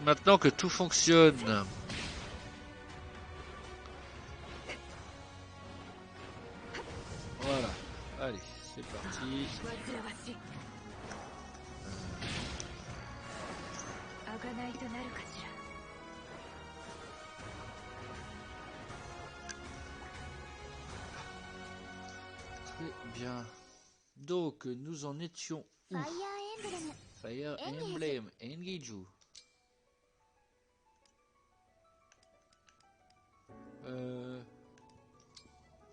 Maintenant que tout fonctionne. Voilà. Allez, c'est parti. Très bien. Donc, nous en étions où? Fire Emblem Engiju.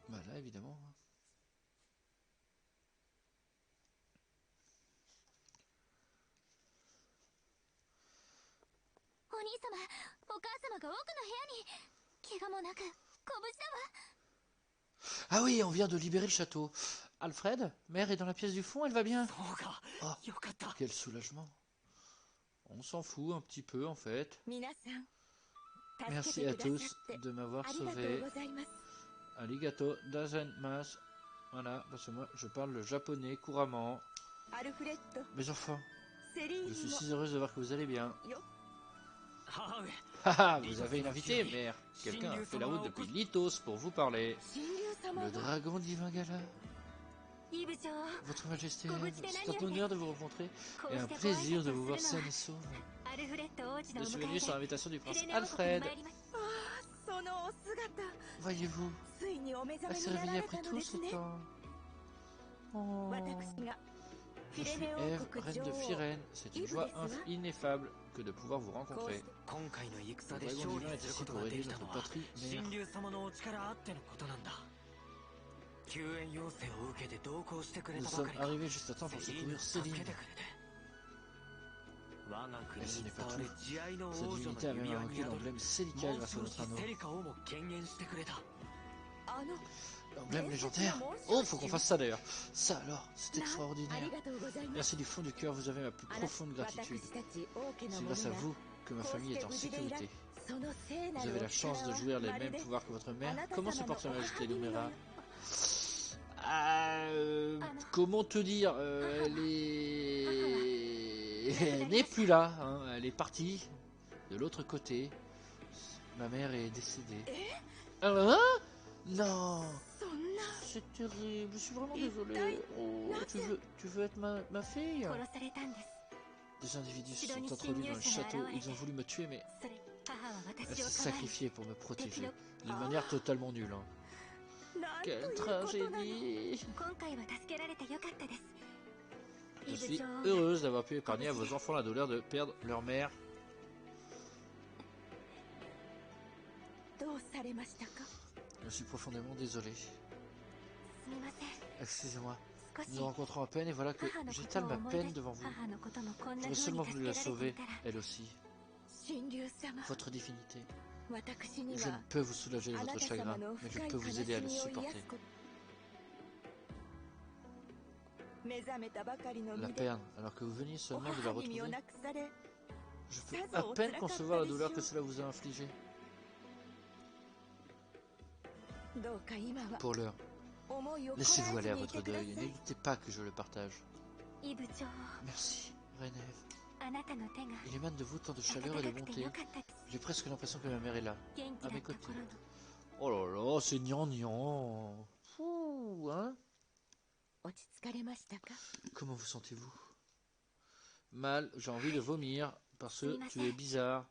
Bah là, évidemment. Ah oui, on vient de libérer le château. Alfred, mère est dans la pièce du fond, elle va bien? Oh, quel soulagement. On s'en fout un petit peu en fait. Merci à tous de m'avoir sauvé. Arigato gozaimasu. Voilà, parce que moi je parle le japonais couramment. Mes enfants, je suis si heureuse de voir que vous allez bien. Haha, vous avez une invitée, mère. Quelqu'un a fait la route depuis Lythos pour vous parler. Le dragon divin Gala. Votre Majesté, c'est un honneur de vous rencontrer et un plaisir de vous voir saine et sauve. Je suis venu sur l'invitation du prince Alfred. Voyez-vous, elle s'est réveillée après tout ce temps. Oh. Je suis Eve, reine de Firène. C'est une joie ineffable que de pouvoir vous rencontrer. Le dragon divin est ici pour aider notre patrie, mère. Nous sommes arrivés juste à temps pour secourir Céline. Et ce n'est pas tout. Cette divinité a même invoqué l'emblème Celica grâce à notre anneau. L'emblème légendaire. Oh, faut qu'on fasse ça d'ailleurs. Ça alors, c'est extraordinaire. Merci du fond du cœur, vous avez ma plus profonde gratitude. C'est grâce à vous que ma famille est en sécurité. Vous avez la chance de jouir les mêmes pouvoirs que votre mère. Comment se porte sa majesté Lumera? Comment te dire, elle n'est plus là, hein. Elle est partie de l'autre côté. Ma mère est décédée. Hein? Non. C'est terrible, je suis vraiment désolé. Oh, tu veux être ma fille? Des individus se sont introduits dans le château. Ils ont voulu me tuer, mais elle s'est sacrifiée pour me protéger. D'une manière totalement nulle. Hein. Quelle tragédie! Je suis heureuse d'avoir pu épargner à vos enfants la douleur de perdre leur mère. Je suis profondément désolé. Excusez-moi. Nous nous rencontrons à peine et voilà que j'étale ma peine devant vous. J'aurais seulement voulu la sauver, elle aussi. Votre divinité. Je ne peux vous soulager de votre chagrin, mais je peux vous aider à le supporter. La perdre, alors que vous veniez seulement de la retrouver. Je peux à peine concevoir la douleur que cela vous a infligée. Pour l'heure, laissez-vous aller à votre deuil et n'hésitez pas que je le partage. Merci, Renève. Il émane de vous tant de chaleur et de bonté. J'ai presque l'impression que ma mère est là, à mes côtés. Oh là là, c'est gnangnan. Fou, hein? Comment vous sentez-vous? Mal, j'ai envie de vomir, parce que tu es bizarre.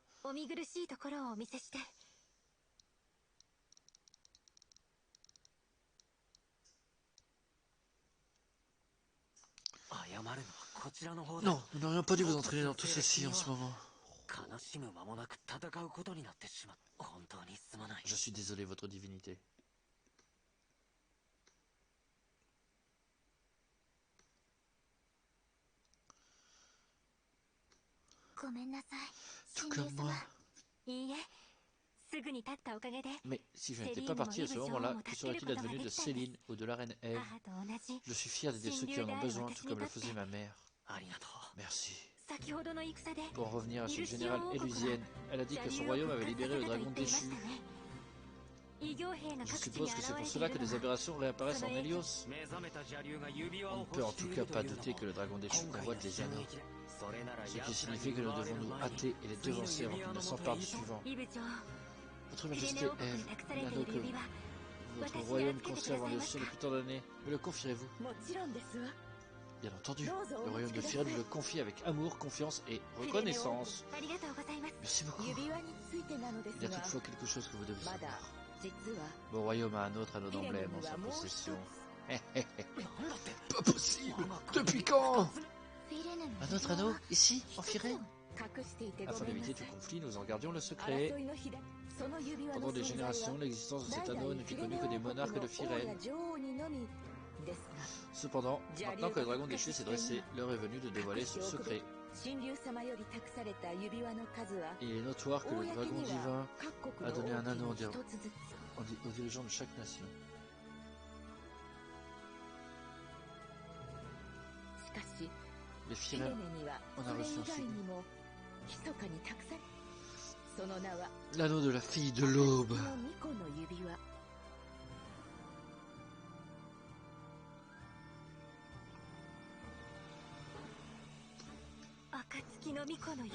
Non, nous n'aurions pas dû vous entraîner dans tout ceci en ce moment. Je suis désolé, votre divinité. Tout comme moi. Mais si je n'étais pas parti à ce moment-là, que serait-il advenu de Céline ou de la reine Ève? Je suis fier d'aider ceux qui en ont besoin, tout comme le faisait ma mère. Merci. Pour en revenir à ce général élusienne, elle a dit que son royaume avait libéré le dragon déchu. Je suppose que c'est pour cela que des aberrations réapparaissent en Hélios. On ne peut en tout cas pas douter que le dragon déchu convoite les anneaux. Ce qui signifie que nous devons nous hâter et les devancer avant qu'ils ne s'emparent du suivant. Votre Majesté Eve, l'anneau que votre royaume conserve en Hélios depuis tant d'années, me le confierez-vous? Bien entendu, le royaume de Firène me le confie avec amour, confiance et reconnaissance. Merci beaucoup. Il y a toutefois quelque chose que vous devez savoir. Mon royaume a un autre anneau d'emblème en sa possession. Pas possible! Depuis quand? Un autre anneau? Ici? En Firène? Afin d'éviter tout conflit, nous en gardions le secret. Pendant des générations, l'existence de cet anneau n'était connue que des monarques de Firène. Cependant, maintenant que le dragon déchu s'est dressé, l'heure est venue de dévoiler ce secret. Il est notoire que le dragon divin a donné un anneau aux dirigeants de chaque nation. Les Firènes en a reçu un second. L'anneau de la fille de l'aube.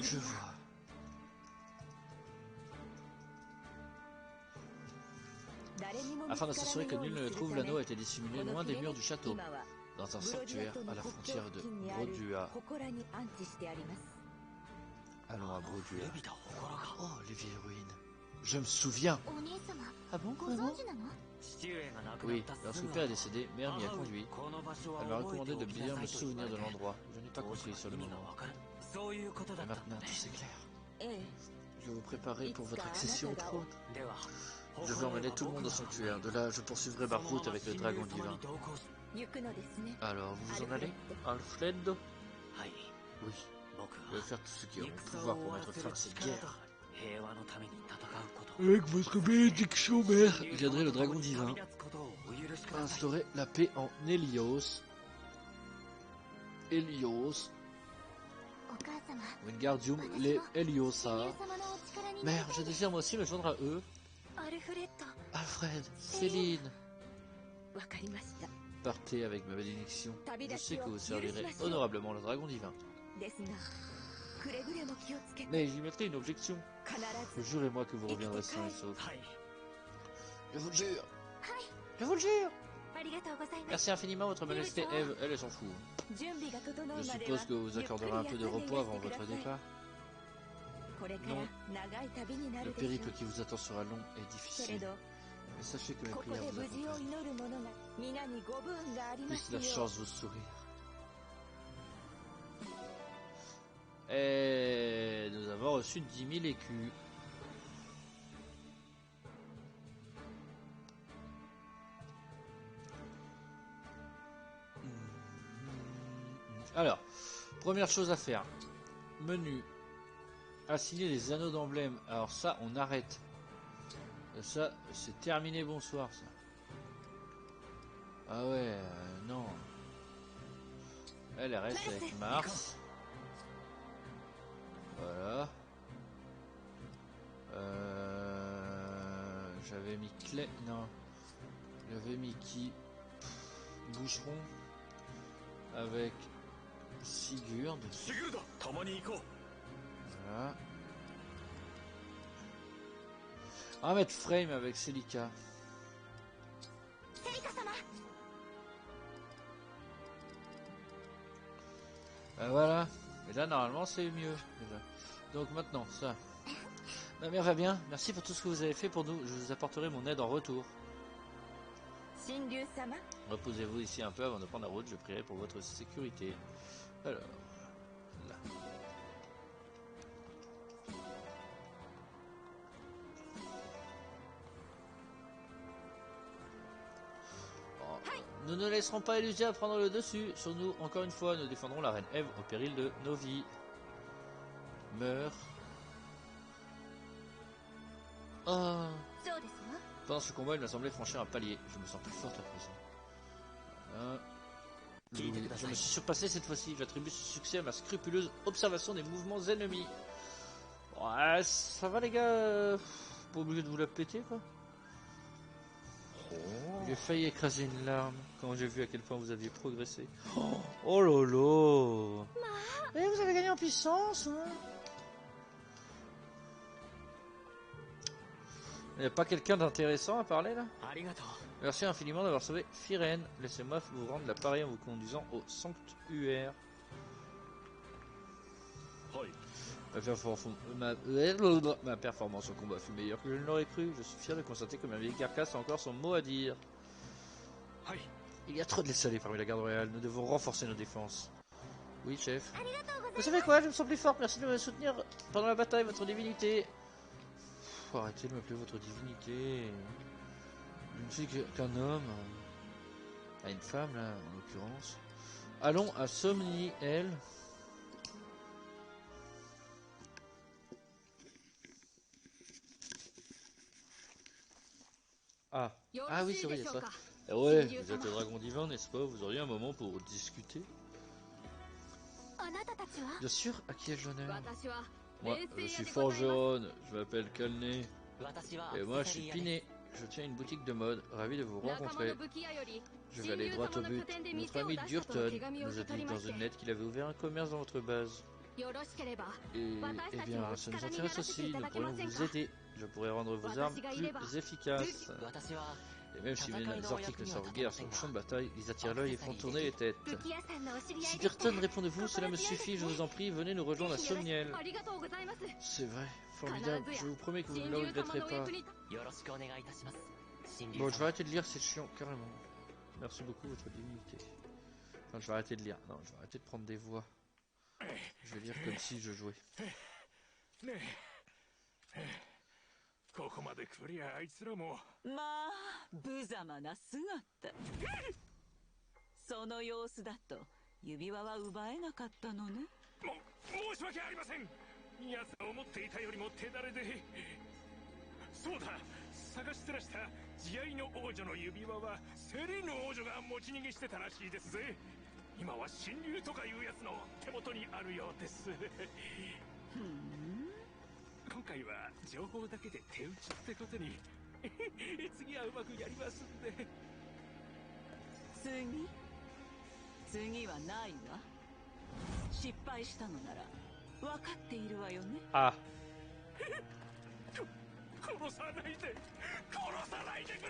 Je vois. Afin de s'assurer que nul ne le trouve, l'anneau a été dissimulé loin des murs du château, dans un sanctuaire à la frontière de Brodua. Allons à Brodua. Oh, les vieilles ruines. Je me souviens. Ah bon, vraiment? Oui, lorsque le père est décédé, mère m'y a conduit. Elle m'a recommandé de bien me souvenir de l'endroit. Je n'ai pas compris sur le moment. Et maintenant, tout c'est clair. Je vous préparer pour votre accession au trône. Je vais emmener tout le monde au sanctuaire. De là, je poursuivrai ma route avec le dragon divin. Alors, vous vous en allez, Alfredo? Oui. Je vais faire tout ce qui est en mon pouvoir pour mettre fin à cette guerre. Avec votre bénédiction, mère, j'aiderai le dragon divin à instaurer la paix en Hélios. Wingardium les Heliosa. Mère, je désire moi aussi me joindre à eux. Alfred, Céline. Partez avec ma bénédiction. Je sais que vous servirez honorablement le dragon divin. Mais j'y mettrai une objection. Jurez-moi que vous reviendrez sain et sauf. Je vous le jure. Je vous le jure. Merci infiniment, votre majesté Eve. Elle s'en fout. Je suppose que vous accorderez un peu de repos avant votre départ. Non. Le périple qui vous attend sera long et difficile. Mais sachez que mes prières vous accompagnent. Puisse la chance vous sourire. Et nous avons reçu 10 000 écus. Alors, première chose à faire. Menu. Assigner les anneaux d'emblème. Alors ça, on arrête. Ça, c'est terminé, bonsoir, ça. Ah ouais, non. Elle reste avec Mars. Voilà. J'avais mis clé. Non. J'avais mis qui? Boucheron. Avec Sigurd. Voilà. On va mettre Frame avec Celica. Voilà. Et là, normalement, c'est mieux. Déjà. Donc maintenant, ça. Ma mère va bien. Merci pour tout ce que vous avez fait pour nous. Je vous apporterai mon aide en retour. Reposez-vous ici un peu avant de prendre la route. Je prierai pour votre sécurité. Alors, là. Nous ne laisserons pas Elusia prendre le dessus sur nous. Encore une fois, nous défendrons la reine Eve au péril de nos vies. Meurs. Oh. Pendant ce combat, il m'a semblé franchir un palier. Je me sens plus forte à présent. Voilà. Je me suis surpassé cette fois-ci. J'attribue ce succès à ma scrupuleuse observation des mouvements ennemis. Ouais, ça va les gars. Pas obligé de vous la péter quoi. J'ai failli écraser une larme quand j'ai vu à quel point vous aviez progressé. Oh lolo. Et vous avez gagné en puissance, hein. Il n'y a pas quelqu'un d'intéressant à parler là? Merci infiniment d'avoir sauvé Firen. Laissez-moi vous rendre l'appareil en vous conduisant au sanctuaire. Ma performance au combat fut meilleure que je ne l'aurais cru. Je suis fier de constater que ma vieille carcasse a encore son mot à dire. Il y a trop de laisser aller parmi la garde royale. Nous devons renforcer nos défenses. Oui, chef. Vous savez quoi? Je me sens plus forte. Merci de me soutenir pendant la bataille, votre divinité. Arrêtez de m'appeler votre divinité. Je ne suis qu'un homme. À une femme, là, en l'occurrence. Allons à Somniel. Ah. Ah oui, c'est vrai, il y a ça. Et ouais, vous êtes le dragon divin, n'est-ce pas? Vous auriez un moment pour discuter? Bien sûr, à qui ai-je l'honneur? Moi, je suis forgeronne, je m'appelle Kalné. Et moi, je suis Piné. Je tiens une boutique de mode, ravi de vous rencontrer. Je vais aller droit au but. Notre ami Durton nous a dit dans une lettre qu'il avait ouvert un commerce dans votre base. Et eh bien, ça nous intéresse aussi, nous pourrions vous aider. Je pourrais rendre vos armes plus efficaces. Et même si mes articles ne servent guère sur le champ de bataille, ils attirent l'œil et font tourner les têtes. Si Durton répond de vous, cela me suffit, je vous en prie, venez nous rejoindre à Somniel. C'est vrai, formidable, je vous promets que vous ne le regretterez pas. Bon, je vais arrêter de lire, c'est chiant, carrément. Merci beaucoup, votre divinité. Enfin, je vais arrêter de lire, non, je vais arrêter de prendre des voix. Je vais lire comme si je jouais. ここまで来りゃあいつらもまあ無様な姿その様子だと指輪は奪えなかったのね申し訳ありません奴が思っていたよりも手だれでそうだ探してらした慈愛の王女の指輪はセリーヌ王女が持ち逃げしてたらしいですぜ今は神竜とかいうやつの手元にあるようです今回は情報だけで手打ちってことに次はうまくやりますんで次はないわ失敗したのなら分かっているわよねあ殺さないで殺さないでくれ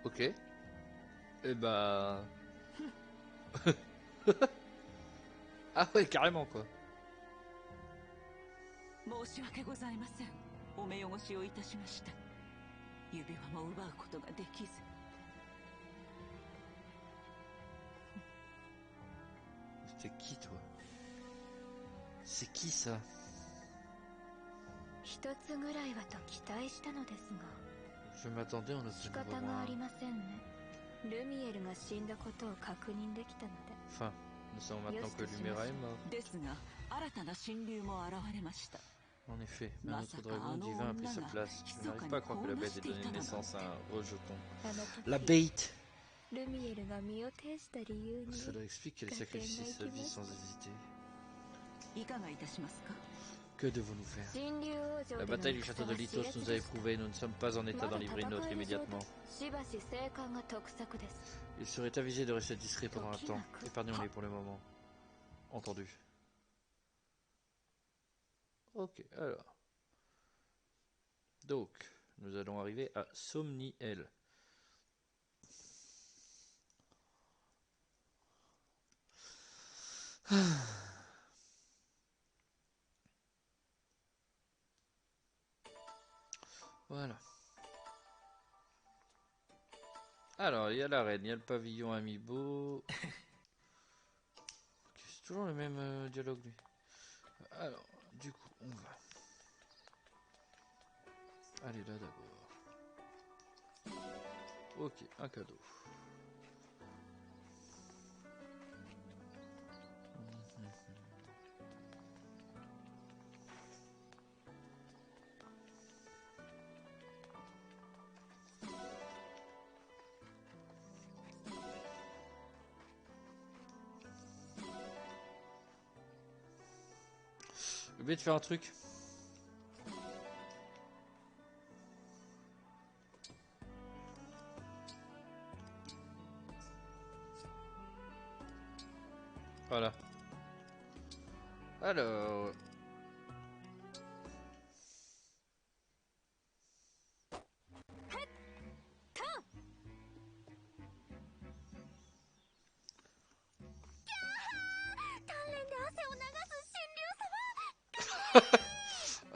Ok. Eh bah... ah ouais, carrément quoi. 申し訳ございませんお目汚しをいたしました指輪も奪うことができず C'est qui toi? C'est qui ça? 一つぐらいはと期待したのですが Je m'attendais en 仕方がありませんねルミエルが死んだことを確認できたので Enfin, nous savons maintenant que Lumera est mort. ですが新たな神竜も現れました En effet, un autre dragon divin a pris sa place. Je n'arrive pas à croire que la bête ait donné naissance à un rejeton. La bête! ルミエルが身を挺した理由に Cela explique qu'elle sacrifie sa vie sans hésiter. いかがいたしますか Que devons-nous faire? 神竜王女 La bataille du château de Lythos nous a éprouvés, nous ne sommes pas en état d'en livrer une autre immédiatement. しばし生還が得策です Il serait avisé de rester discret pendant un temps. Épargnons-les pour le moment. Entendu. Ok, alors. Donc, nous allons arriver à Somniel. Voilà. Alors, il y a la reine, il y a le pavillon amiibo. Ok, c'est toujours le même dialogue, lui. Alors, du coup, on va. Allez, là d'abord. Ok, un cadeau. J'ai oublié de faire un truc. Voilà. Alors...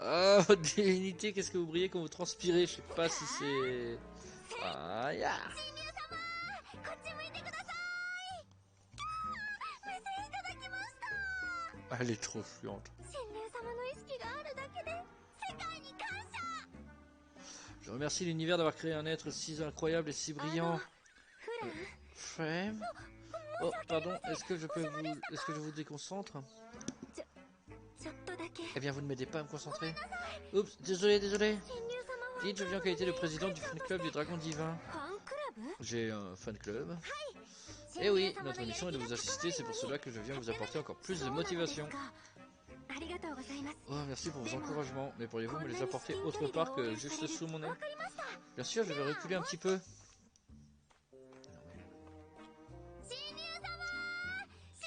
Ah, votre divinité, qu'est-ce que vous brillez quand vous transpirez? Je sais pas si c'est... Ah, ya. Elle est trop fluente. Je remercie l'univers d'avoir créé un être si incroyable et si brillant. Frame. Oh, pardon, est-ce que je vous déconcentre? Eh bien, vous ne m'aidez pas à me concentrer. Oups, désolé. Dites, je viens en qualité de président du fan club du Dragon Divin. J'ai un fan club. Eh oui, notre mission est de vous assister, c'est pour cela que je viens vous apporter encore plus de motivation. Oh, merci pour vos encouragements, mais pourriez-vous me les apporter autre part que juste sous mon nez? Bien sûr, je vais reculer un petit peu.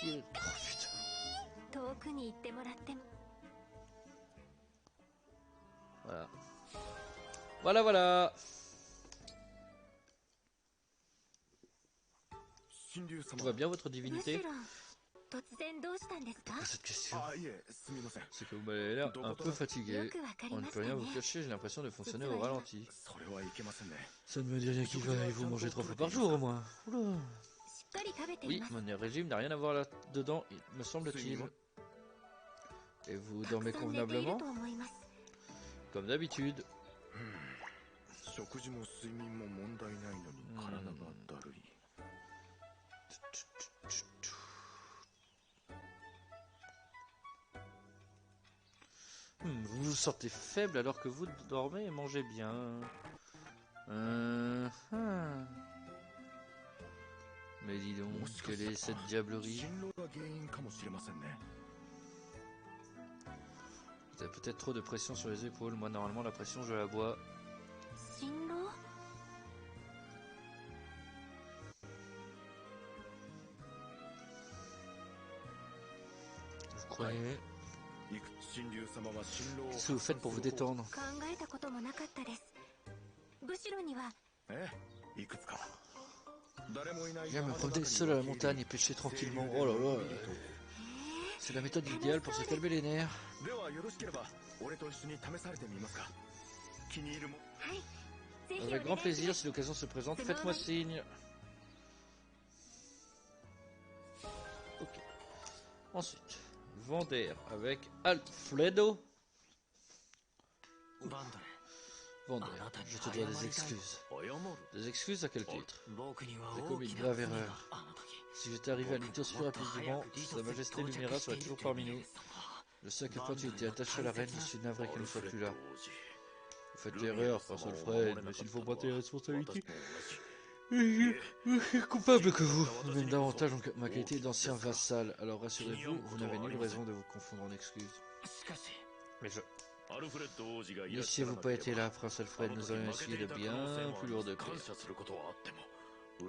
Oh, putain. Voilà. Tout va bien, votre divinité? Pourquoi cette question? C'est que vous m'avez l'air un peu fatigué. On ne peut rien vous cacher, j'ai l'impression de fonctionner au ralenti. Ça ne me dit rien qui va, et vous mangez 3 fois par jour au moins. Oula. Oui, mon régime n'a rien à voir là-dedans, me semble-t-il. Et vous dormez convenablement? Comme d'habitude. Vous vous sentez faible alors que vous dormez et mangez bien. Mais dis donc, quelle est cette diablerie? Vous avez peut-être trop de pression sur les épaules. Moi, normalement, la pression, je la bois. Vous croyez? Qu'est-ce que vous faites pour vous détendre? Je viens me promener seul à la montagne et pêcher tranquillement. Oh là là. C'est la méthode idéale pour se calmer les nerfs. Avec grand plaisir, si l'occasion se présente, faites-moi signe. Ok. Ensuite, Vander avec Alfredo. Vander, je te dois des excuses. Des excuses à quel titre? J'ai commis une grave erreur. Si j'étais arrivé à l'Itos plus rapidement, Sa Majesté Lumira serait toujours parmi nous. Je sais à quel point tu étais attaché à la reine, je suis navré qu'elle ne soit plus là. Vous faites l'erreur, Prince Alfred, mais s'il faut prendre les responsabilités, je suis coupable que vous, même davantage en ma qualité d'ancien vassal. Alors rassurez-vous, vous n'avez nulle raison de vous confondre en excuses. Mais si vous pas été là, Prince Alfred, nous aurions essuyé de bien plus lourdes peines. Il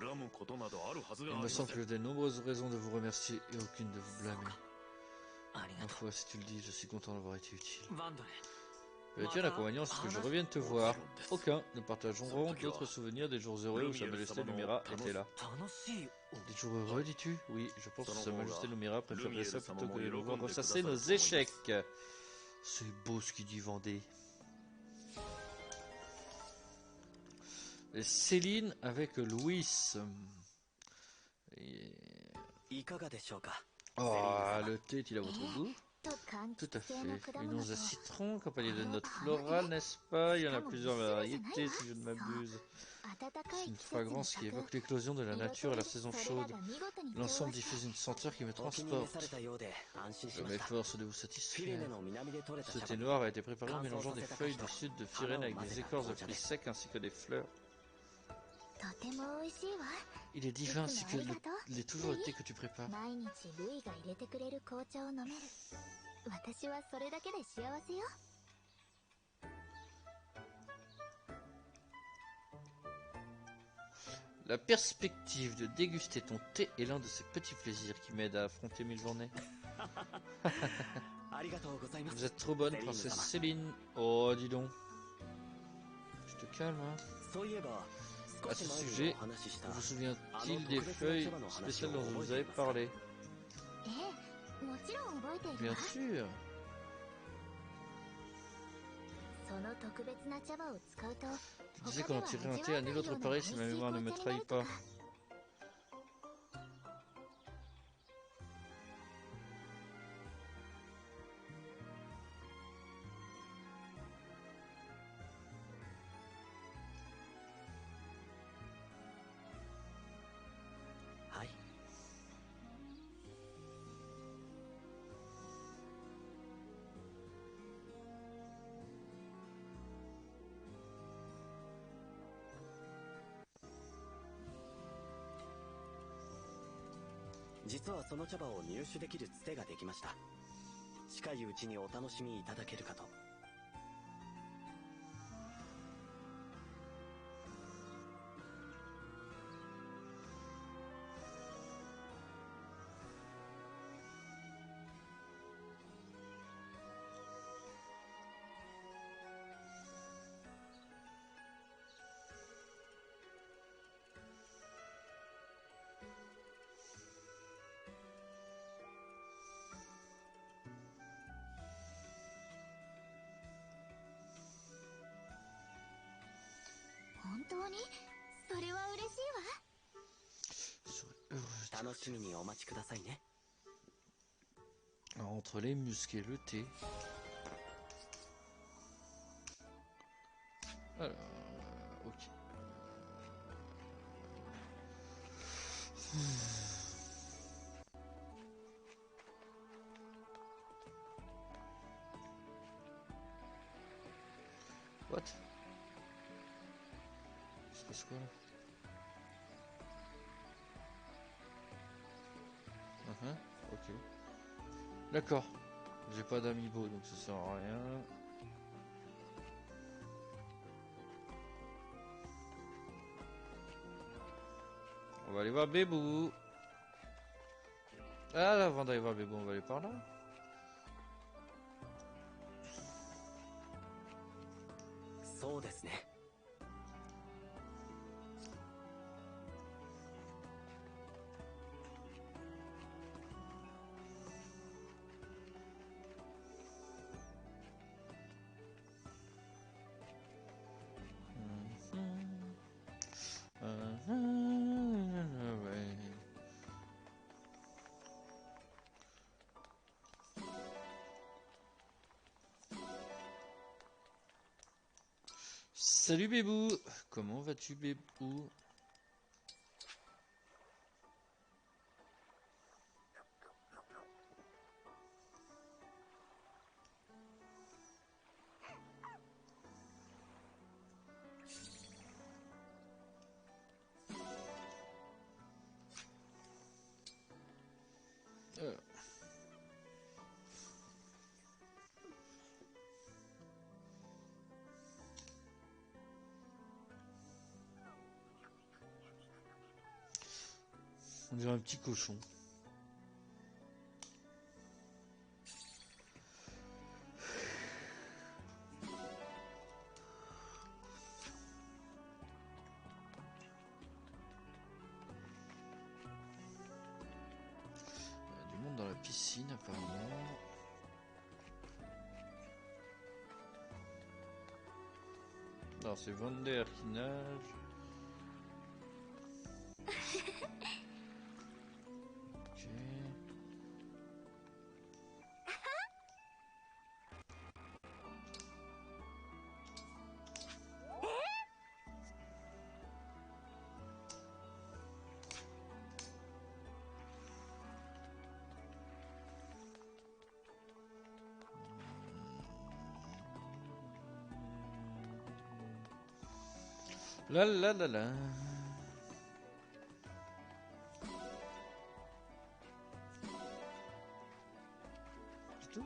me semble que j'ai de nombreuses raisons de vous remercier et aucune de vous blâmer. Ma foi, si tu le dis, je suis content d'avoir été utile. Avais-tu un inconvénient à ce que je revienne te voir? Aucun. Nous partagerons d'autres souvenirs des jours heureux où Sa Majesté Lumira était là. Des jours heureux, dis-tu? Oui, je pense que Sa Majesté Lumira préférerait ça plutôt que de nous voir ressasser nos échecs. C'est beau ce qu'il dit, Vendée. Et Céline avec Louis. Oh, le thé est-il à votre goût? Tout à fait. Une once de citron, accompagnée de notes florales, n'est-ce pas? Il y en a plusieurs variétés, si je ne m'abuse. C'est une fragrance qui évoque l'éclosion de la nature et la saison chaude. L'ensemble diffuse une senteur qui me transporte. Je m'efforce de vous satisfaire. Ce thé noir a été préparé en mélangeant des feuilles du sud de Firène avec des écorces de fruits secs ainsi que des fleurs. Il est divin ainsi que il est toujours le thé que tu prépares. La perspective de déguster ton thé est l'un de ces petits plaisirs qui m'aident à affronter mes journées. Vous êtes trop bonne, princesse Céline. Oh, dis donc. Je te calme, hein. À ce sujet, vous souvient-il des feuilles spéciales dont je vous avais parlé? Bien sûr. Tu disais qu'on en tirerait un thé à nul autre pareil si ma mémoire ne me trahit pas. Entre les muscles et le thé. Alors, ok. What? Il se passe quoi là? Ok. D'accord. J'ai pas d'amiibo donc ça sert à rien. On va aller voir Bébou. Ah là, avant d'aller voir Bébou, on va aller par là. Salut Bébou, comment vas-tu Bébou? On dirait un petit cochon. Il y a du monde dans la piscine apparemment. Non, c'est Vander qui nage. Ok. La la la la. C'est tout?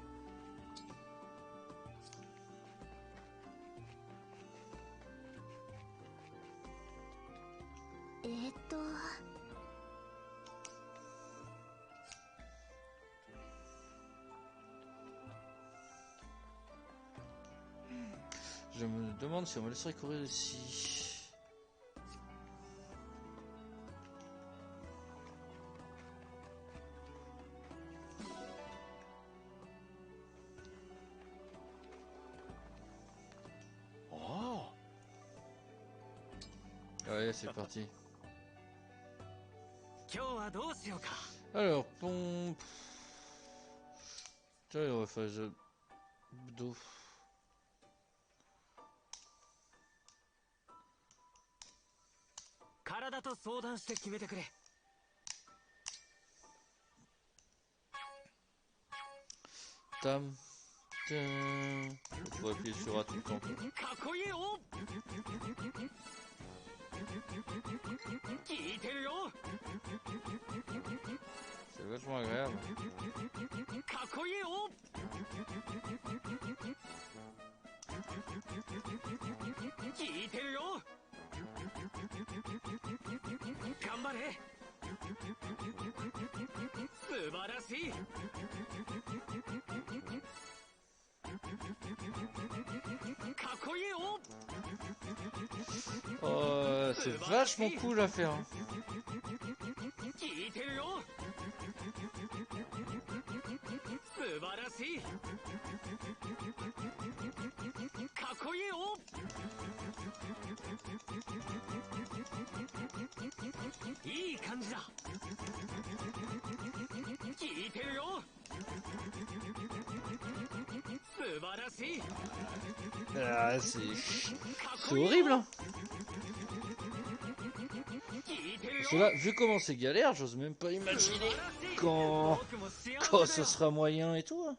me demande si on me laisserait courir ici. Allez, c'est parti. Alors, pompe. Tiens, il refait d'eau. Tam. Faut appuyer sur A tout le temps. C'est vachement agréable. Oh, c'est vachement cool à faire. Hein. Ah, c'est horrible. Hein. Parce que là, vu comment c'est galère, j'ose même pas imaginer quand ce sera moyen et tout. Hein.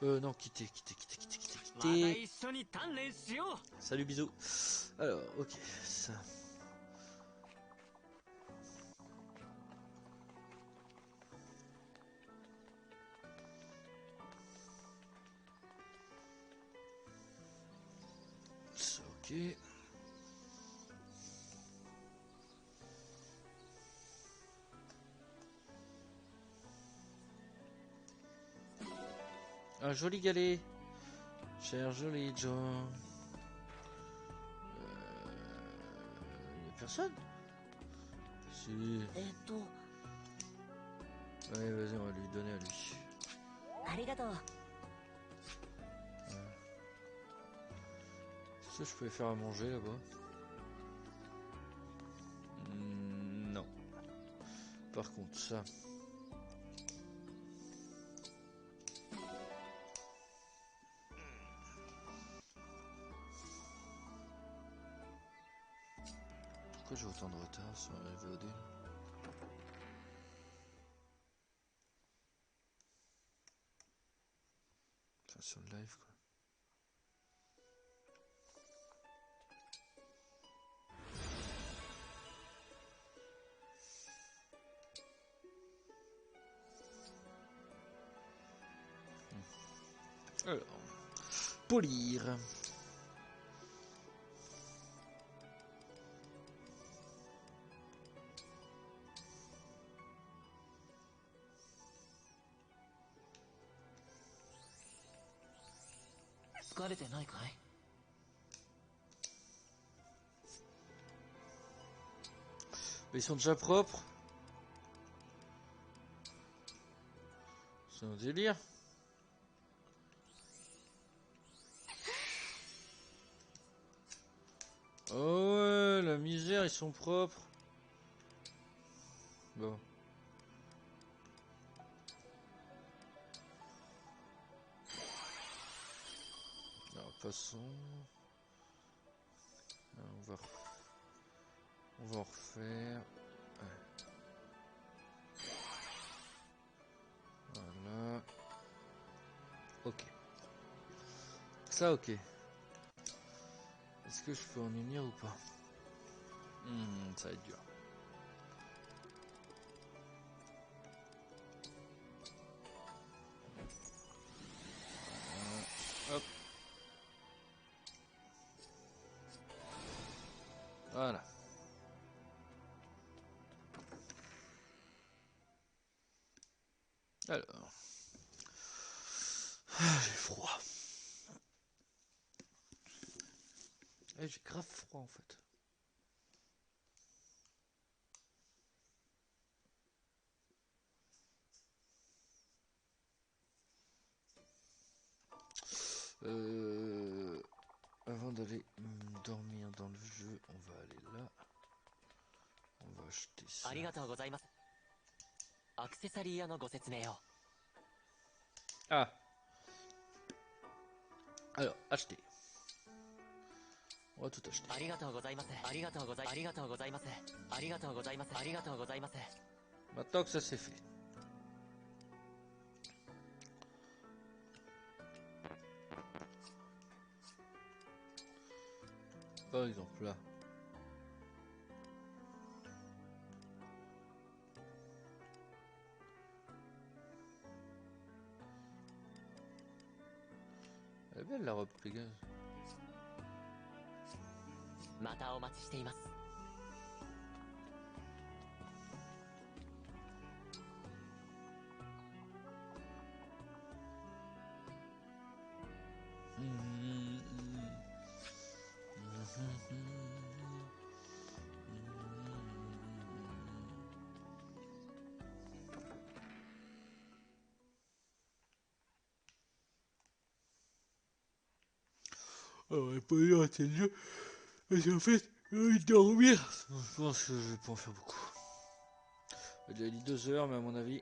Non, quittez. Salut, bisous. Alors, ok, ça. Ça, ok. Un joli galet. Cher joli Joe. Personne. Si. Ouais, vas-y, on va lui donner à lui. Est-ce que je peux faire à manger là-bas? Non. Par contre, ça. Pourquoi j'ai autant de retard sur la VOD? Enfin, sur le live, quoi. Alors, polir. Ils sont déjà propres. C'est un délire. Oh ouais, la misère, ils sont propres. Bon. Alors, passons. Alors, on va en refaire. Ouais. Ça, ok. Est-ce que je peux en unir ou pas? Ça va être dur. Hop. Voilà. Alors. J'ai froid. J'ai grave froid en fait. Avant d'aller dormir dans le jeu, on va aller là. On va acheter ça. Ah. Alors, acheter. On va tout acheter. Maintenant que ça c'est fait. Par exemple là. Elle est belle la robe Pégase. On va pas eu rater le jeu. Parce qu'en fait, j'ai envie de dormir. Je pense que je vais pas en faire beaucoup. J'ai déjà dit 2 heures, mais à mon avis.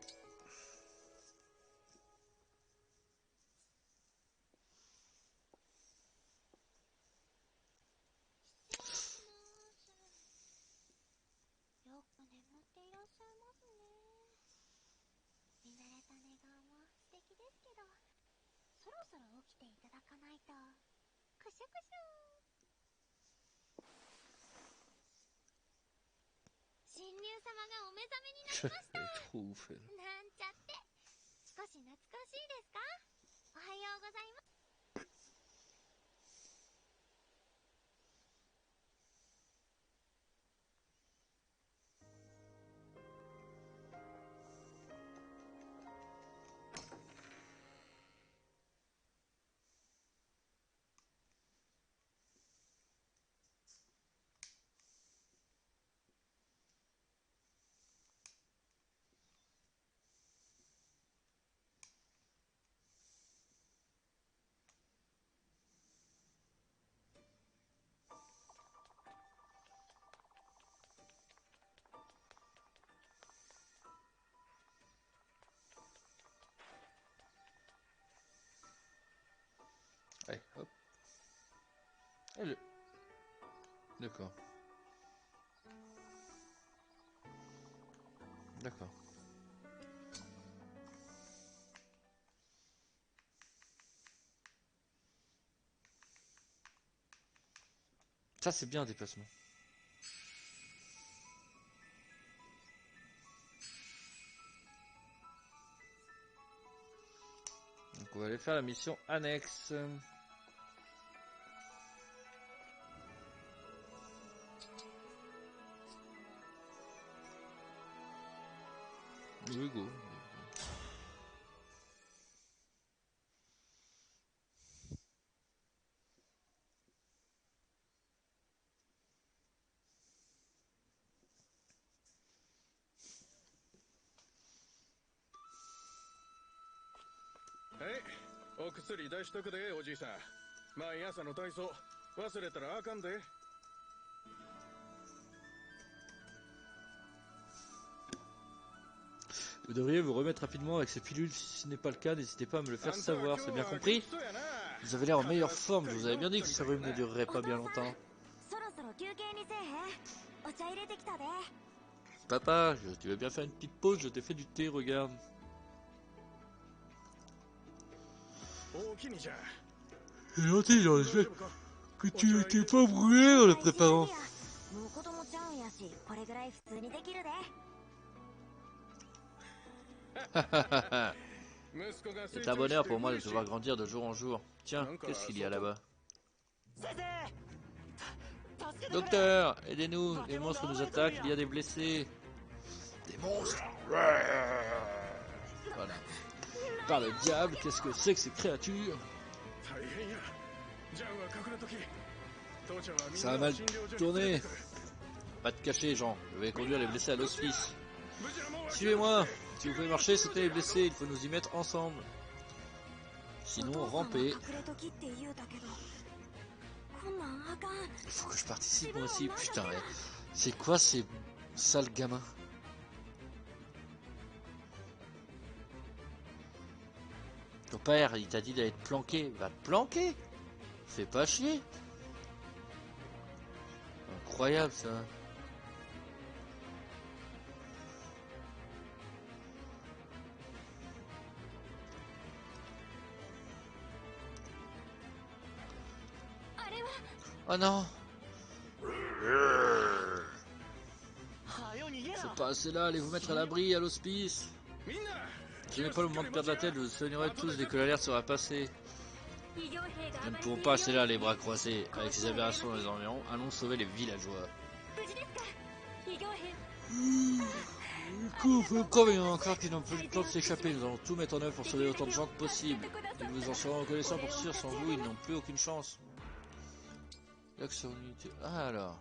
Trop ouf elle. Allez, hop. Et le... D'accord. D'accord. Ça c'est bien un déplacement. Donc on va aller faire la mission annexe. Oui, go. Hey, お薬出しとくでおじいさん。毎朝の体操忘れたらあかんで。Vous devriez vous remettre rapidement avec ces pilules. Si ce n'est pas le cas, n'hésitez pas à me le faire savoir. C'est bien compris? Vous avez l'air en meilleure forme. Je vous avais bien dit que ce rhume ne durerait pas bien longtemps. Papa, tu veux bien faire une petite pause? Je t'ai fait du thé, regarde. C'est gentil, genre, j'espère que tu n'étais pas brûlé en le préparant. もう子供ちゃうんやし、これぐらい普通にできるで。 C'est un bonheur pour moi de te voir grandir de jour en jour. Tiens, qu'est-ce qu'il y a là-bas? Docteur, aidez-nous, les monstres nous attaquent, il y a des blessés. Des monstres? Voilà. Par le diable, qu'est-ce que c'est que ces créatures? Ça a mal tourné. Pas de cacher, Jean. Je vais conduire les blessés à l'hospice. Suivez-moi. Si vous pouvez marcher, soutenez les blessés. Il faut nous y mettre ensemble. Sinon, rampez. Il faut que je participe moi aussi. Putain, ouais. C'est quoi ces sales gamins? Ton père, il t'a dit d'aller te planquer. Va te planquer. Fais pas chier. Incroyable ça. Oh non. C'est pas assez là, allez vous mettre à l'abri à l'hospice. Je n'ai pas le moment de perdre la tête, vous soignerez tous dès que l'alerte sera passée. Nous ne pouvons pas rester là les bras croisés. Avec ces aberrations dans les environs, allons sauver les villageois. Comme il y en a encore qui n'ont plus le temps de s'échapper, nous allons tout mettre en œuvre pour sauver autant de gens que possible. Ils vous en seront reconnaissants pour sûr, sans vous, ils n'ont plus aucune chance. L'action unité. Ah alors.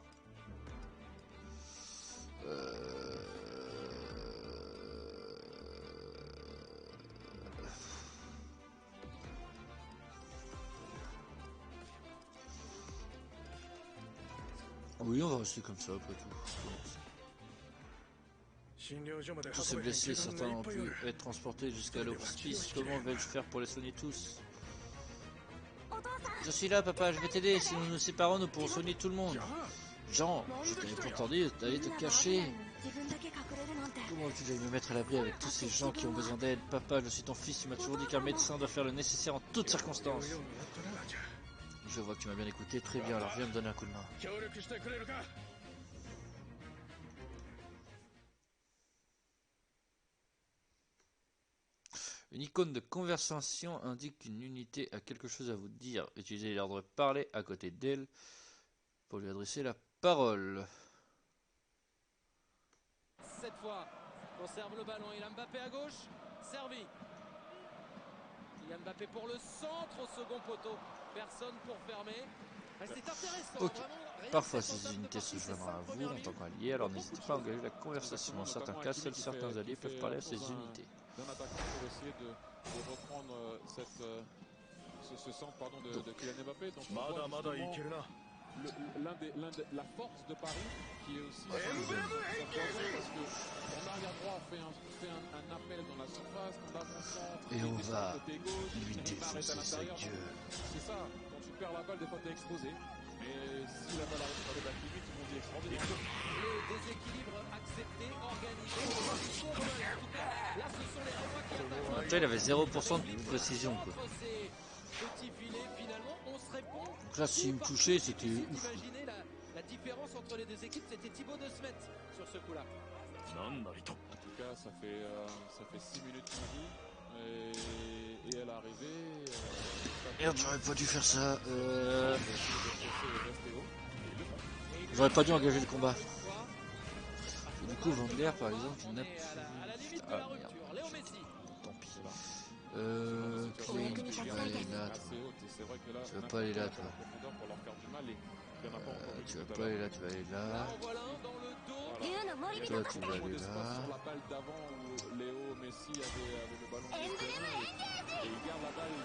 Oui, on va rester comme ça après tout. Tous ces blessés, certains ont pu être transportés jusqu'à l'hospice. Comment vais-je faire pour les soigner tous? Je suis là, papa, je vais t'aider. Si nous nous séparons, nous pourrons soigner tout le monde. Jean, je t'avais pourtant dit d'aller te cacher. Comment veux-tu que j'aille me mettre à l'abri avec tous ces gens qui ont besoin d'aide? Papa, je suis ton fils, tu m'as toujours dit qu'un médecin doit faire le nécessaire en toutes circonstances. Je vois que tu m'as bien écouté, très bien, alors viens me donner un coup de main. Une icône de conversation indique qu'une unité a quelque chose à vous dire. Utilisez l'ordre parler à côté d'elle pour lui adresser la parole. Cette fois, conserve le ballon. Il a Mbappé à gauche, servi. Il a Mbappé pour le centre au second poteau. Personne pour fermer. C'est intéressant. Ok. Parfois ces unités se joindront à vous en tant qu'alliés, alors n'hésitez pas à engager la conversation. Dans certains cas, seuls certains alliés peuvent parler à ces unités. D'un attaquant pour essayer de reprendre ce centre de Kylian Mbappé. Donc on voit la force de Paris qui est aussi parce que en arrière droit fait un appel dans la surface, en avant-centre, et on va côté gauche, lui défoncer sa gueule. C'est ça, quand tu perds la balle, des fois t'es exposé. Mais si la balle arrive sur les bacs limites, tout le monde dit extraordinaire. Le déséquilibre accepté, organisé. Là, ce sont les Rémois qui attaquent. Putain, il avait 0% de précision quoi. Petit filet, finalement, on se répond. Donc là, s'il me touchait, c'était ouf. Imaginez la différence entre les deux équipes, c'était Thibaut de Smet sur ce coup-là. En tout cas, ça fait 6 minutes midi. Et à l'arrivée... Merde, j'aurais pas dû faire ça. J'aurais pas dû engager le combat. Et du coup, Wagner, par exemple, il n'a plus... Ah merde. Tant pis. Kane, tu vas aller là, toi. Tu vas pas aller là, toi. Tu vas pas aller là, tu vas aller là. Toi, tu vas aller là. Sur la balle d'avant où Léo Messi avait le ballon et ils gardent la balle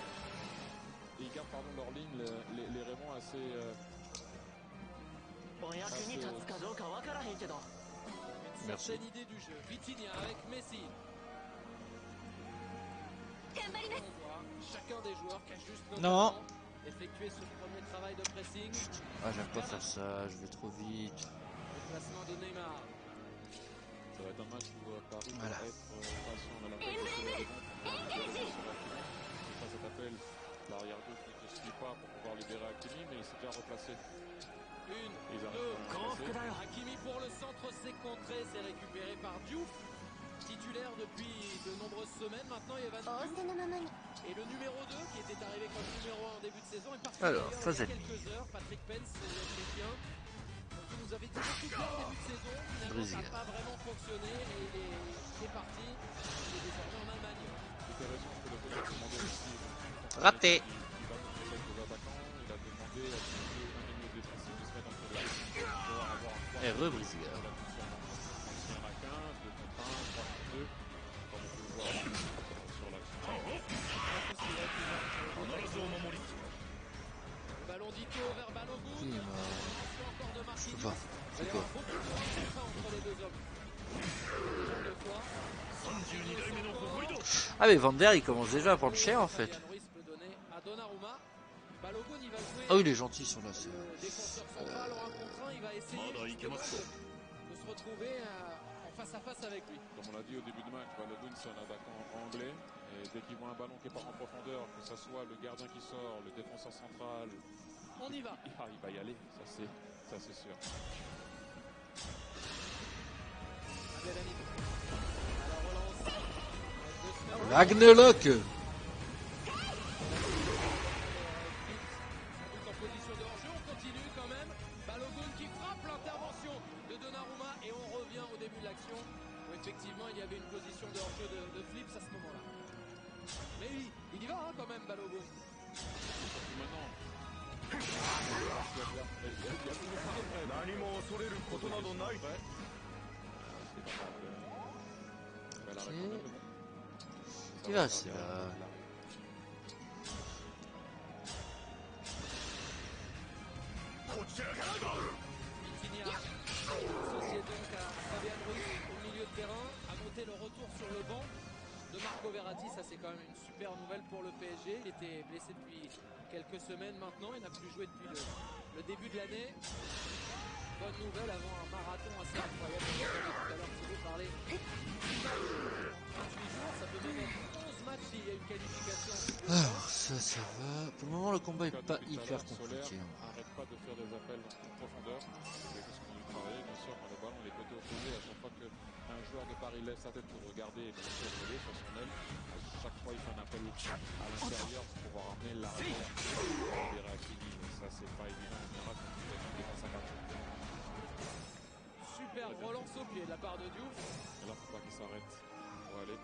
et ils gardent leur ligne, les Raymond assez merci. Une idée du jeu. Vitinha avec Messi. Chacun des joueurs qui a juste Non. effectué ce premier travail de pressing. Ah, j'aime pas faire ça, je vais trop vite. Déplacement de Neymar. Ça va être un match où Paris Voilà. va être patient. On a l'impression que cet appel l'arrière gauche ne te suit pas pour pouvoir libérer Hakimi, mais il s'est déjà replacé. Une, Ils arrivent deux, à le replacer. Hakimi pour le centre, c'est contré, c'est récupéré par Diouf, titulaire depuis de nombreuses semaines maintenant, Evan 仰 Diouf. せのままに Et le numéro 2, qui était arrivé comme numéro 1 en début de saison, est parti Alors, d'ailleurs phase il y a ennemie. quelques heures, Patrick Pence, l'Autrichien. Donc il nous avait dit beaucoup bien en début de saison, finalement ça Brésil. n'a pas vraiment fonctionné, et il est parti, il est désormais en Allemagne. C'était raison que le coach a demandé aussi. Raté. Il va commencer avec les attaquants. Il a demandé à ce qu'un milieu défensif se mette entre les deux pour pouvoir avoir un point. Et Brésil. Il y en a qu'un, 2 contre 1, 3 contre 2. Comme on peut le voir sur l'action. Ballon d'Ito vers Balogun. Qui est mort? Encore de Je peux Marquinhos. pas. Il C'est va y quoi? avoir beaucoup de points entre les deux hommes. Déjà deux fois. Ah mais Van Der il commence déjà à prendre cher en fait. Fabian Ruiz peut donner à Donnarumma. Balogun, il va jouer. Ah oui les gentils sont là. C'est... Le défenseur central en 1 contre 1, il va essayer justement de se retrouver en face à face avec lui. Comme on l'a dit au début du match, Balogun c'est un attaquant anglais. Et dès qu'il voit un ballon qui part en profondeur, que ce soit le gardien qui sort, le défenseur central, On y va. il va y aller, ça c'est sûr. Abdelhamid. À la relance. Deux semaines. Ragnarok. Sans doute en position de hors-jeu, on continue quand même. Balogun qui frappe l'intervention de Donnarumma et on revient au début de l'action où effectivement il y avait une position de hors-jeu de Flips à ce moment-là. Mais oui, il y va hein, quand même Balogun. Maintenant, 何も恐れることなどない Il va c'est là. Vitinha associé donc à Fabian Ruiz au milieu de terrain, a noté le retour sur le banc de Marco Verratti. Ça c'est quand même une super nouvelle pour le PSG. Il était blessé depuis quelques semaines maintenant, il n'a plus joué depuis le début de l'année. Bonne nouvelle avant un marathon assez incroyable. On a tout à l'heure Thibaut parler 28 jours, ça peut même être 11 matchs s'il y a une qualification. Alors ça va. Pour le moment le combat est pas hyper compliqué. Arrête pas de faire des appels en profondeur. C'est juste qu'on lui travaille, bien sûr, quand le ballon est côté opposé, à chaque fois qu'un joueur de Paris lève sa tête pour regarder et pour se voler sur son aile, à chaque fois il fait un appel à l'intérieur pour pouvoir amener l'arrière des Hakimi. Ça c'est pas évident en général quand tu fais une défense à 4. Super relance au pied de la part de Diouf. Et là, faut pas qu'il s'arrête. On va aller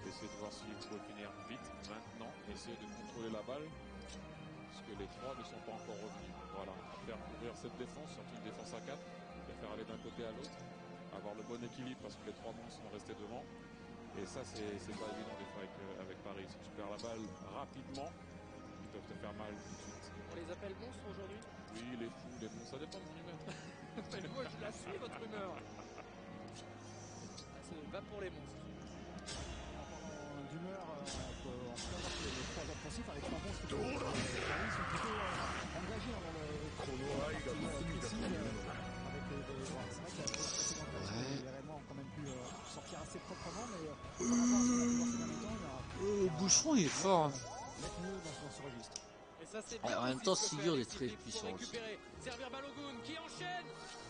essayer de voir s'il peut finir vite maintenant, essayer de contrôler la balle, parce que les trois ne sont pas encore revenus. Voilà, faire courir cette défense, surtout une défense à 4, les faire aller d'un côté à l'autre, avoir le bon équilibre parce que les trois monstres sont restés devant. Et ça, c'est pas évident des fois avec Paris. Si tu perds la balle rapidement, ils peuvent te faire mal tout de suite. On les appelle monstres aujourd'hui? Oui, les fous, les monstres, ça dépend de mon humeur. Mais moi je la suis votre humeur. Va pour les monstres. En parlant d'humeur, on peut voir que les trois offensifs avec trois monstres Paris sont plutôt engagés dans le avec c'est vrai que la précédente les Rémois ont quand même pu sortir assez proprement, mais par rapport à ce qu'on a pu voir ces derniers temps, il y a Boucheron il est fort. Hein. mettre mieux dans ce registre. Et ça c'est En même temps Sigurd est très puissant aussi. Servir Balogun qui enchaîne,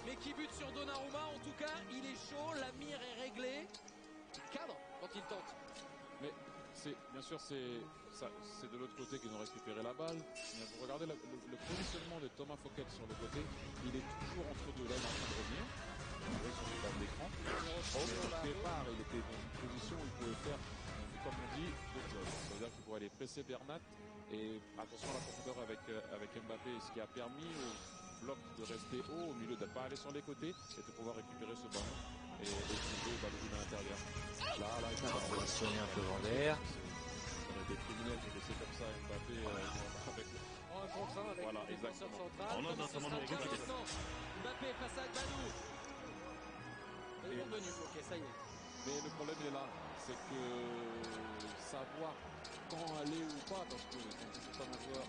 mais qui bute sur Donnarumma. En tout cas, il est chaud, la mire est réglée. Il cadre quand il tente. Mais bien sûr, c'est de l'autre côté qu'ils ont récupéré la balle. Mais vous regardez le positionnement de Thomas Fouquet sur le côté, il est toujours entre deux. Là, il est en train de revenir. Vous voyez sur le bas de l'écran. Au départ, il était dans une position où il pouvait faire, comme on dit, deux choses. C'est-à-dire qu'il pourrait aller presser Bernat. Et attention à la profondeur avec Mbappé, ce qui a permis au bloc de rester haut, au milieu, de ne pas aller sur les côtés et de pouvoir récupérer ce ballon et trouver Balogun à l'intérieur. Là, il on va sonner un peu Van Der. on a des criminels qui laissaient comme ça Mbappé avec En un contre un avec voilà, le défenseur exactement. central. Comme ce sera le cas maintenant. Mbappé face à Badou. Il est revenu, ok, ça y est. Mais le problème est là, c'est que savoir quand aller ou pas, parce que quand tu joues comme un joueur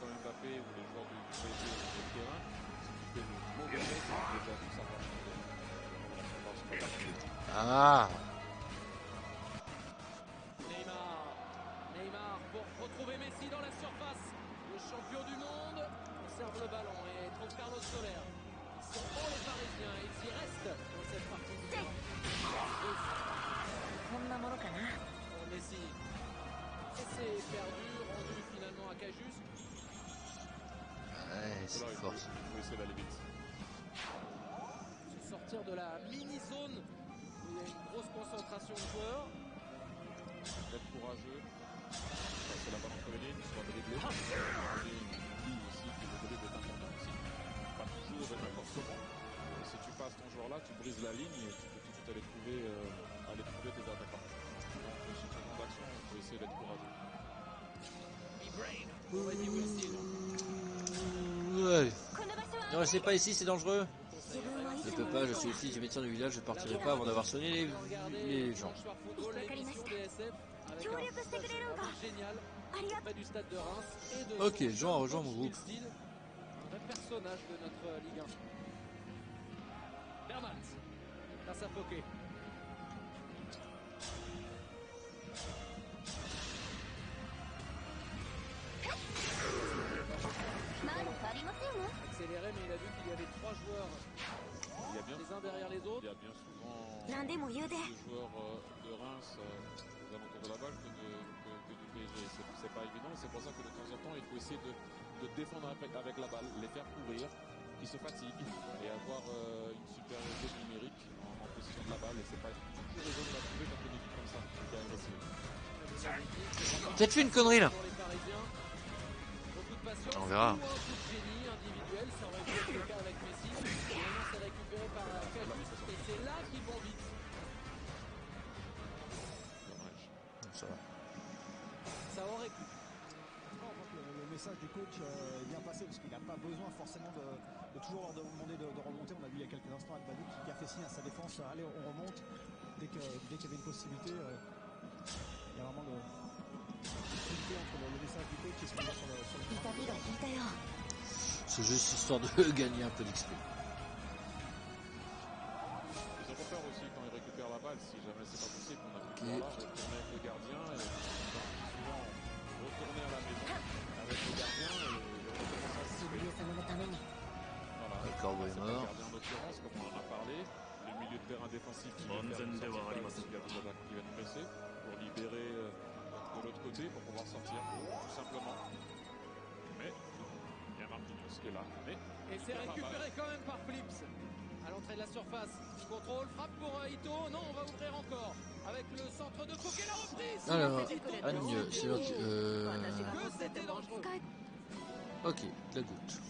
comme Mbappé ou les joueurs du PSG au milieu de terrain, si tu fais le mauvais geste, déjà tout ça va changer. Ah. Neymar pour retrouver Messi dans la perd le ballon et trouve Carlos Soler. Ils sont bons les Parisiens, ils y restent dans cette partie du tournoi. こんなものかな。 Pour Messi. Et c'est perdu, rendu finalement à Cajus. Ouais, c'est Là, il fort. faut essayer d'aller vite. Se sortir de la mini-zone où il y a une grosse concentration de joueurs. Être courageux. Passer la balle entre les lignes, soit dribbler. Et il dit aussi que le dribble est important aussi. Pas toujours et n'importe comment. Et si tu passes ton joueur là, tu brises la ligne et tu peux tout de suite aller trouver tes attaquants. Donc sur ce genre d'action, il faut essayer d'être courageux. Be brave pour Eddie Wilson. Ouais. この場所は Ne restez pas ici, c'est dangereux. 自分はい Je つ peux も pas, je suis officier du métier du village, je partirai pas avant d'avoir sonné les gens. L'émission DSF avec協 un 力してくれるんか。 stage génial ありがと près du stade de Reims et de Ok, son Jean a rejoint mon coach groupe. Gilles Steele, un vrai personnage de notre Ligue 1. Bernat face à Fouquet. まだ足りませんわ。 Accéléré, mais il a vu qu'il y avait 3 joueurs Il y a bien, les uns derrière les il autres. y a bien souvent 何でも言うて。 plus de joueurs de Reims aux alentours de la balle que du PSG. C'est pas évident et c'est pour ça que de temps en temps il faut essayer de défendre avec la balle, les faire courir, qu'ils se fatiguent et avoir une supériorité numérique en possession de la balle. Et c'est pas toujours évident de la trouver contre une équipe comme ça qui est agressive. Peut-être fait une connerie là. Pour les Parisiens, beaucoup de patience. On verra. Ou un coup de génie individuel, ça aurait pu être le cas avec Messi. Finalement, c'est récupéré par Cajus et c'est là qu'ils vont vite. Dommage. Ça va. Ça aurait pu. On voit que le message du coach est bien passé parce qu'il n'a pas besoin forcément de toujours leur demander de remonter. On a vu il y a quelques instants Albani qui a fait signe à sa défense, allez on remonte. Dès qu'il y avait une possibilité, il y a vraiment le entre le message du coach et ce qu'on voit sur le 痛 terrain. みが引いたよ。 C'est juste histoire de gagner un peu d'XP. Ils ont peur aussi quand ils récupèrent la balle, si jamais c'est pas possible, on a pu Ok. voir là, retourner avec le gardien et souvent retourner à la maison avec le gardien et recommencer à す se ぐり様のために。 Voilà. Le corbeau est C'est mort. pas le gardien en l'occurrence, comme on en a parlé. Le milieu de terrain défensif qui vient faire une sortie de balle s'il y a des attaques qui viennent presser pour libérer de l'autre côté pour pouvoir sortir, tout simplement. Mais il y a Marquinhos qui est là. Mais Et c'est récupéré quand même par Flips. À l'entrée de la surface. Contrôle, frappe pour Ito. Non, on va ouvrir encore. Avec le centre de Fouquet, la reprise. Alors, Ito. Agne, c'est parti. Que c'était dangereux. Ok, de la goutte.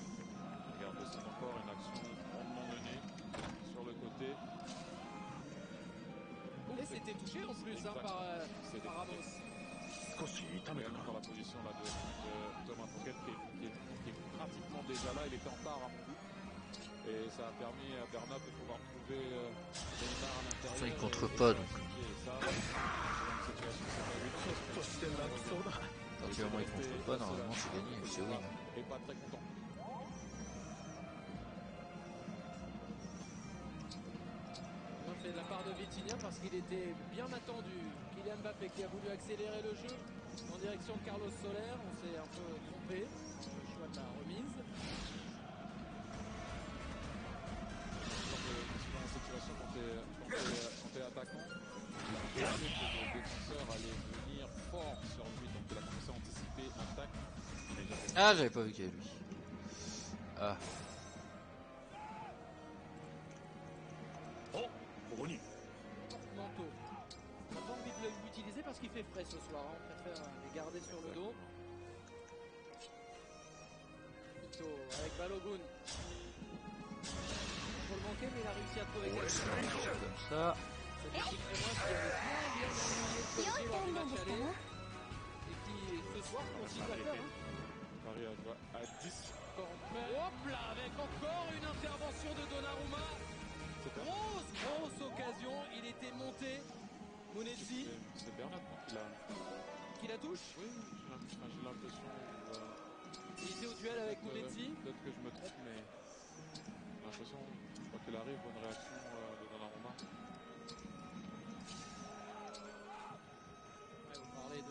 regarde, c'est encore une action rondement menée sur le côté. Et c'était touché en plus hein, par Ramos. Regarde encore la position là, de Thomas Fouquet qui est pratiquement déjà là. Il était en part à mon goût. Et ça a permis à Bernat de pouvoir trouver Neymar à l'intérieur. Ça, il contre pas donc. Et ça, c'est une situation, c'est pas évident. À partir du moment où il contre pas, normalement c'est gagné, c'est win. Et pas très content. On fait de la part de Vitinha parce qu'il était bien attendu. Kylian Mbappé qui a voulu accélérer le jeu en direction de Carlos Soler. On s'est un peu trompé dans le choix de la remise. Dans la situation quand t'es attaquant, il a pensé que le défenseur allait venir fort sur lui, donc il a commencé à anticiper un tac. Ah, j'avais pas vu qu'il y avait lui. Ah. Manteau. On n'a pas envie de l'utiliser parce qu'il fait frais ce soir. Hein. On préfère les garder sur le dos. Ito avec Balogun. Il faut le manquer, mais il a réussi à trouver quelque chose. Comme ça. Cette équipe rémoise qui avait bien ennuyé le PSG lors du match aller. Et qui, ce soir, continue à faire. Hein. Paris a joué à 10. Hop là, avec encore une intervention de Donnarumma. Grosse occasion. Il était monté. Mounetzi. C'est Bernat Qui la touche. Oui, j'ai l'impression. Il était au duel avec Mounetzi. Peut-être que je me trompe, mais j'ai l'impression, quoi qu'il arrive, bonne réaction de Donnarumma. Ouais, vous parlez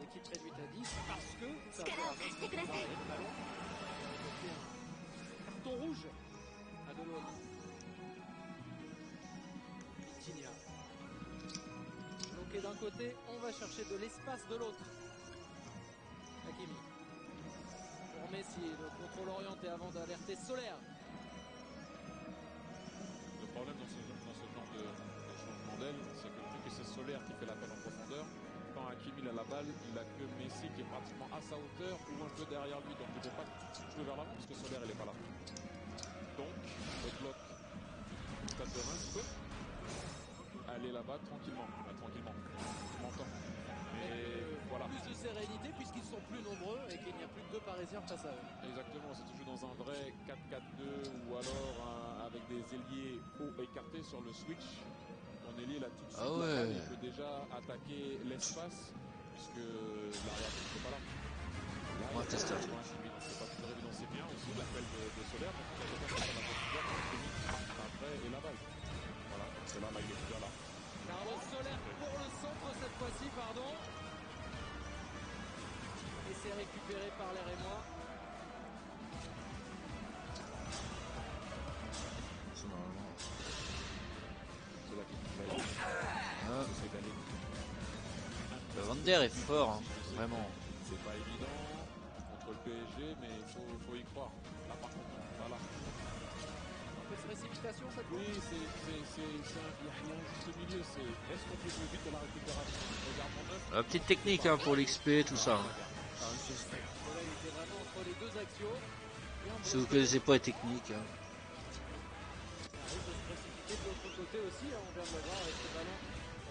d'équipe réduite à 10 parce que ça va le ballon. rouge à Delaune. Vitinha. Bloqué d'un côté, on va chercher de l'espace de l'autre. Hakimi. Pour Messi, le contrôle orienté avant d'alerter Solaire. Le problème dans ce genre de changement d'aile, c'est que vu que c'est Solaire qui fait l'appel en profondeur, quand Hakimi il a la balle, il a que Messi qui est pratiquement à sa hauteur ou un peu derrière lui. Donc il ne peut pas jouer vers l'avant parce que Solaire il n'est pas là. Donc le bloc du Stade de Reims peut aller là-bas tranquillement. Tranquillement. Tu m'entends. Mais voilà. Plus de sérénité puisqu'ils sont plus nombreux et qu'il n'y a plus que 2 Parisiens face à eux. Exactement, c'est toujours dans un vrai 4-4-2 ou alors avec des ailiers hauts écartés sur le switch. Ton ailier là tout de suite, Ah ouais. la balle, il peut déjà attaquer l'espace puisque l'arrière n'est pas là. Là, On va tester un truc. C'est pas toujours évident, c'est bien aussi l'appel de Solaire parce qu'il y a quelqu'un qui a la profondeur après et la balle. Voilà, c'est là, il est déjà là. Carlos Soler pour le centre cette fois-ci, pardon. Et c'est récupéré par les Rémois. C'est normalement. C'est là qu'il Ah. essaie d'aller. Le Van Der est fort, hein. Vraiment. C'est pas évident contre le PSG, mais il faut y croire. Là par contre, voilà. Un peu de précipitation cette fois. Oui, il y a un juste milieu. Est-ce qu'on peut jouer vite de la récupération? Regarde mon œuf. La petite technique hein, pour l'XP, tout ça. Soler était vraiment entre les 2 axiaux. Si vous connaissez pas les techniques. Hein. Ça risque de se précipiter de l'autre côté aussi, hein, on vient de le voir avec ce ballon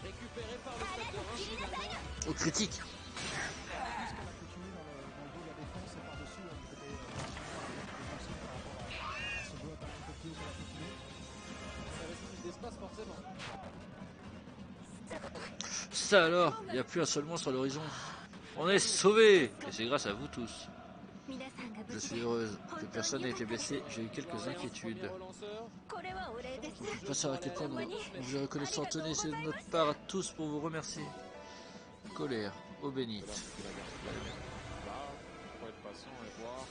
récupéré par le Stade de Reims finalement. Au critique. Plus qu'à l'accoutumée dans le dos de la défense et par-dessus, du côté défensif par rapport à ce bloc un petit peu plus haut que l'accoutumée. Ça laisse plus d'espace forcément. Ça alors, il n'y a plus un seul monstre à l'horizon. On est sauvés. Et c'est grâce à vous tous. Je suis heureuse que personne n'ait été blessé. J'ai eu quelques inquiétudes. Je ne peux pas savoir à quel point nous vous reconnaissant. Tenez, c'est de notre part à tous pour vous remercier. Colère, eau bénite. Là, il faut être patient et voir,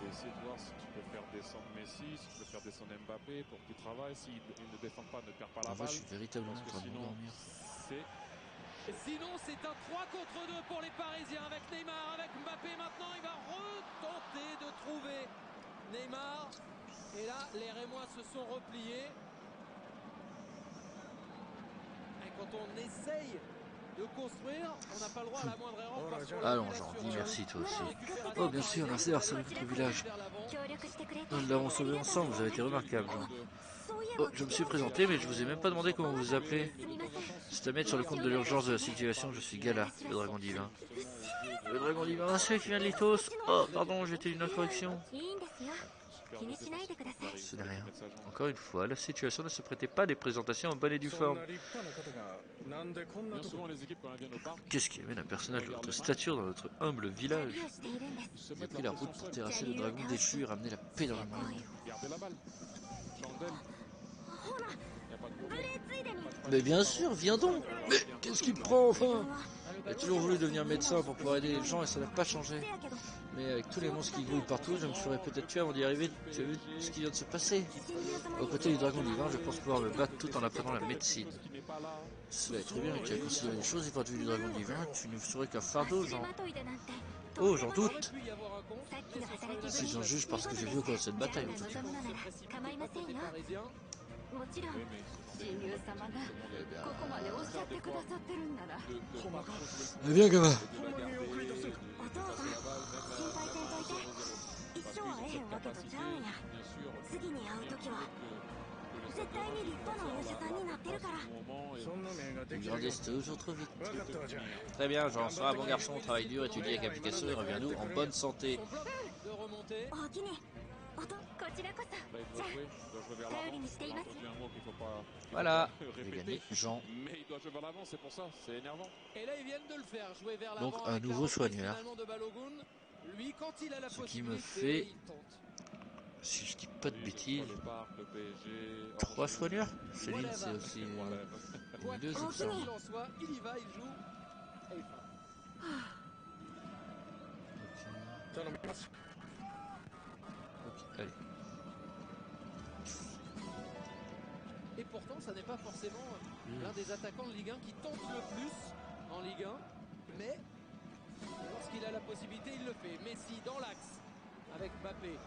et essayer de voir si tu peux faire descendre Messi, si tu peux faire descendre Mbappé pour qu'il travaille. S'il ne défend pas, ne perd pas la En vrai, balle. je suis véritablement en Parce que train de sinon, m'endormir. c'est Sinon, c'est un 3 contre 2 pour les Parisiens avec Neymar, avec Mbappé maintenant. Il va retenter de trouver Neymar. Et là, les Rémois se sont repliés. Et quand on essaye de construire, on n'a pas le droit à la moindre erreur. Parce qu'on Allons, l'a vu là Jordi, sur, merci toi aussi. récupération Oh, bien sûr, merci d'avoir sauvé votre village. vers l'avant. Nous l'avons sauvé ensemble, vous avez été remarquable, Jean. Oh, je me suis présenté, mais je vous ai même pas demandé comment vous vous appelez. C'est à mettre sur le compte de l'urgence de la situation, je suis Gala, le dragon divin. Le dragon divin, c'est qui vient de Lythos. Oh, pardon, j'étais une incorrection. Ce n'est rien. Encore une fois, la situation ne se prêtait pas à des présentations en bonne et due forme. bien souvent les équipes quand elles viennent au parc. Qu'est-ce qui amène un personnage de votre stature dans notre humble village? Il a pris la route pour terrasser le dragon déchu et ramener la paix dans le monde. Gardez la balle. Chandelle. Il n'y a pas de problème. Mais bien sûr, viens donc. Mais qu'est-ce qu'il prend enfin? J'ai toujours voulu devenir médecin pour pouvoir aider les gens et ça n'a pas changé. Mais avec tous les monstres qui grouillent partout, je me ferais peut-être tuer avant d'y arriver. Tu as vu ce qui vient de se passer? Aux côtés du dragon divin, je pense pouvoir me battre tout en apprenant la médecine. Cela est très bien, tu as considéré les choses et point de vue du dragon divin, tu ne serais qu'un fardeau, Jean. Oh, j'en doute. Si j'en juge parce que j'ai vu au cours de cette bataille, en tout cas. Eh bien, gamin. 一生はえへんわけとちゃうんや。次に会う時は絶対に立派なお医者さんになってるから。 Vous grandissez toujours trop vite. Très bien, Jean. Sois un bon garçon, travaille dur, étudie avec application et reviens-nous en bonne santé. おおきに。こちらこそ。じゃあ頼りにしています。 Voilà. J'ai gagné, Jean. Mais il doit jouer vers l'avant, c'est pour ça, c'est énervant. Et là, ils viennent de le faire, jouer vers Donc, l'avant un avec la nouveau reprise soigneur. finalement de Balogun. Lui, quand il a la Ce qui me possibilité, fait- il tente. Si je dis pas de Oui, bêtises, le parc, le PSG, 3 soigneurs. Céline, c'est aussi Quoi une mineuse, il me qu'il semble. en soit, il y va, il joue. Et il frappe. Ok, allez. pourtant ça n'est pas forcément l'un des attaquants de Ligue 1 qui tente le plus en Ligue 1, mais lorsqu'il a la possibilité il le fait. Messi dans l'axe avec Mbappé.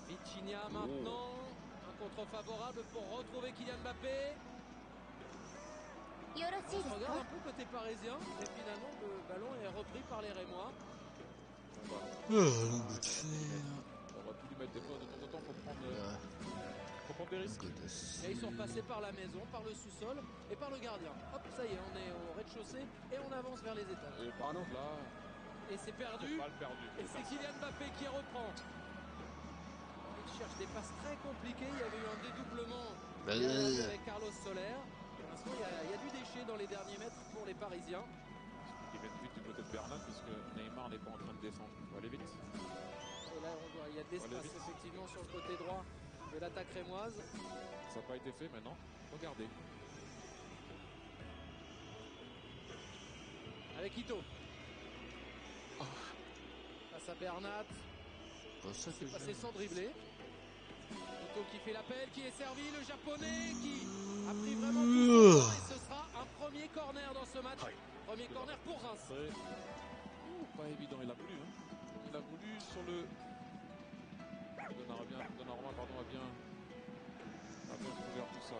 Vitinha maintenant, un contre favorable pour retrouver Kylian Mbappé. よろしい On です regarde か un peu côté parisien et finalement le ballon est repris par les Rémois. On va plus lui mettre des fois de temps en temps, faut prendre des risques. Et ils sont passés par la maison, par le sous-sol et par le gardien. Hop, ça y est, on est au rez-de-chaussée et on avance vers les étages. Et par contre là, Et c'est perdu. balle perdue. Et c'est Kylian Mbappé qui reprend. Il cherche des passes très compliquées. Il y avait eu un dédoublement avec Carlos Soler. Pour l'instant, il y a du déchet dans les derniers mètres pour les Parisiens. Qui viennent vite du côté de Bernat puisque Neymar n'est pas en train de défendre. Il faut aller vite. Et là, on voit, il y a de l'espace effectivement sur le côté droit de l'attaque rémoise. Ça n'a pas été fait maintenant. Regardez. Avec Ito. Face à Bernat. C'est passé sans dribbler. Ito qui fait l'appel, qui est servi, le japonais qui a pris vraiment tout son temps et ce sera un premier corner dans ce match. Premier corner pour Reims. Pas évident, il a voulu. Hein. Il a voulu sur le... Donnarumma pardon, a bien couvert tout ça.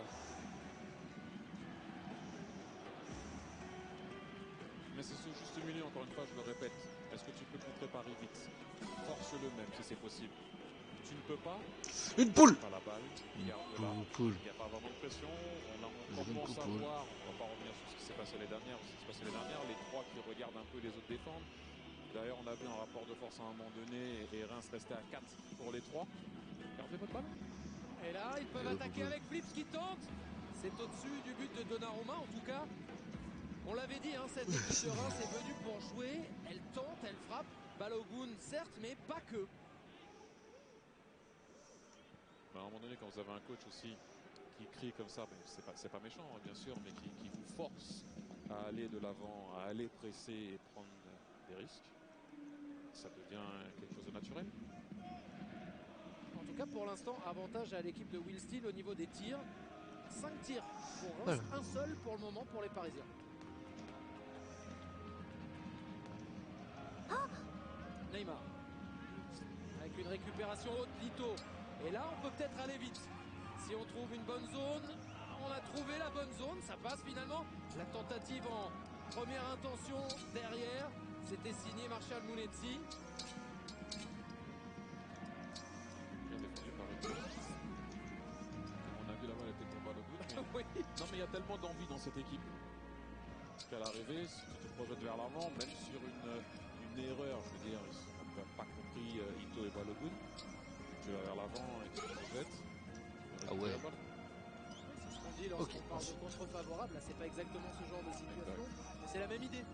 Mais c'est ce juste milieu, encore une fois, je le répète. Est-ce que tu peux contrer Paris vite? Force-le même si c'est possible. Tu ne peux pas. Une poule. Pas la balle. Une Regarde poule. Il n'y a pas vraiment de pression. On commence à voir. On ne va pas revenir sur ce qui s'est passé les dernières. Les trois qui regardent un peu les autres défendre. D'ailleurs, on a vu un rapport de force à un moment donné et Reims restait à 4 pour les 3. Gardez votre balle. Et là, ils peuvent attaquer avec Flips qui tente. C'est au-dessus du but de Donnarumma en tout cas. On l'avait dit, hein, cette équipe de Reims est venue pour jouer. Elle tente, elle frappe. Balogun, certes, mais pas que. À un moment donné, quand vous avez un coach aussi qui crie comme ça, ben, c'est pas méchant, hein, bien sûr, mais qui vous force à aller de l'avant, à aller presser et prendre des risques, ça devient quelque chose de naturel. En tout cas, pour l'instant, avantage à l'équipe de Will Steele au niveau des tirs. 5 tirs pour Reims, un seul pour le moment pour les Parisiens. Neymar. Avec une récupération haute, Lito. Et là, on peut peut-être aller vite. Si on trouve une bonne zone, on a trouvé la bonne zone, ça passe finalement. La tentative en première intention derrière, c'était signé Marshall Mounetzi. Bien défendu par Ito. On a vu la balle était pour Balogun. Oui. Non, mais il y a tellement d'envie dans cette équipe qu'à l'arrivée, si tu te projettes vers l'avant, même sur une erreur, je veux dire, ils n'ont pas compris Ito et Balogun. Tu vas vers l'avant et tu te projettes. Ah ouais. C'est ce qu'on dit lorsqu'on parle de contre favorable. Là, c'est pas exactement ce genre de situation, mais c'est la même idée.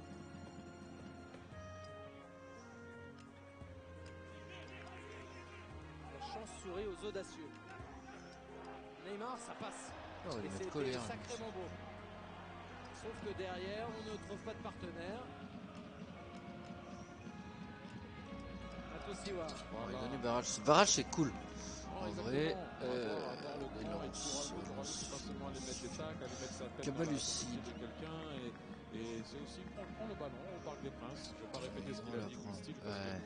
La chance sourit aux audacieux. Neymar, ça passe. Oh, et c'était sacrément beau. Sauf que derrière, on ne trouve pas de partenaire. Matosiwa. Barrage c'est cool. En vrai, Kabalusi. Et c'est aussi prendre le ballon au Parc des Princes. Je ne vais pas répéter ce qu'il a dit.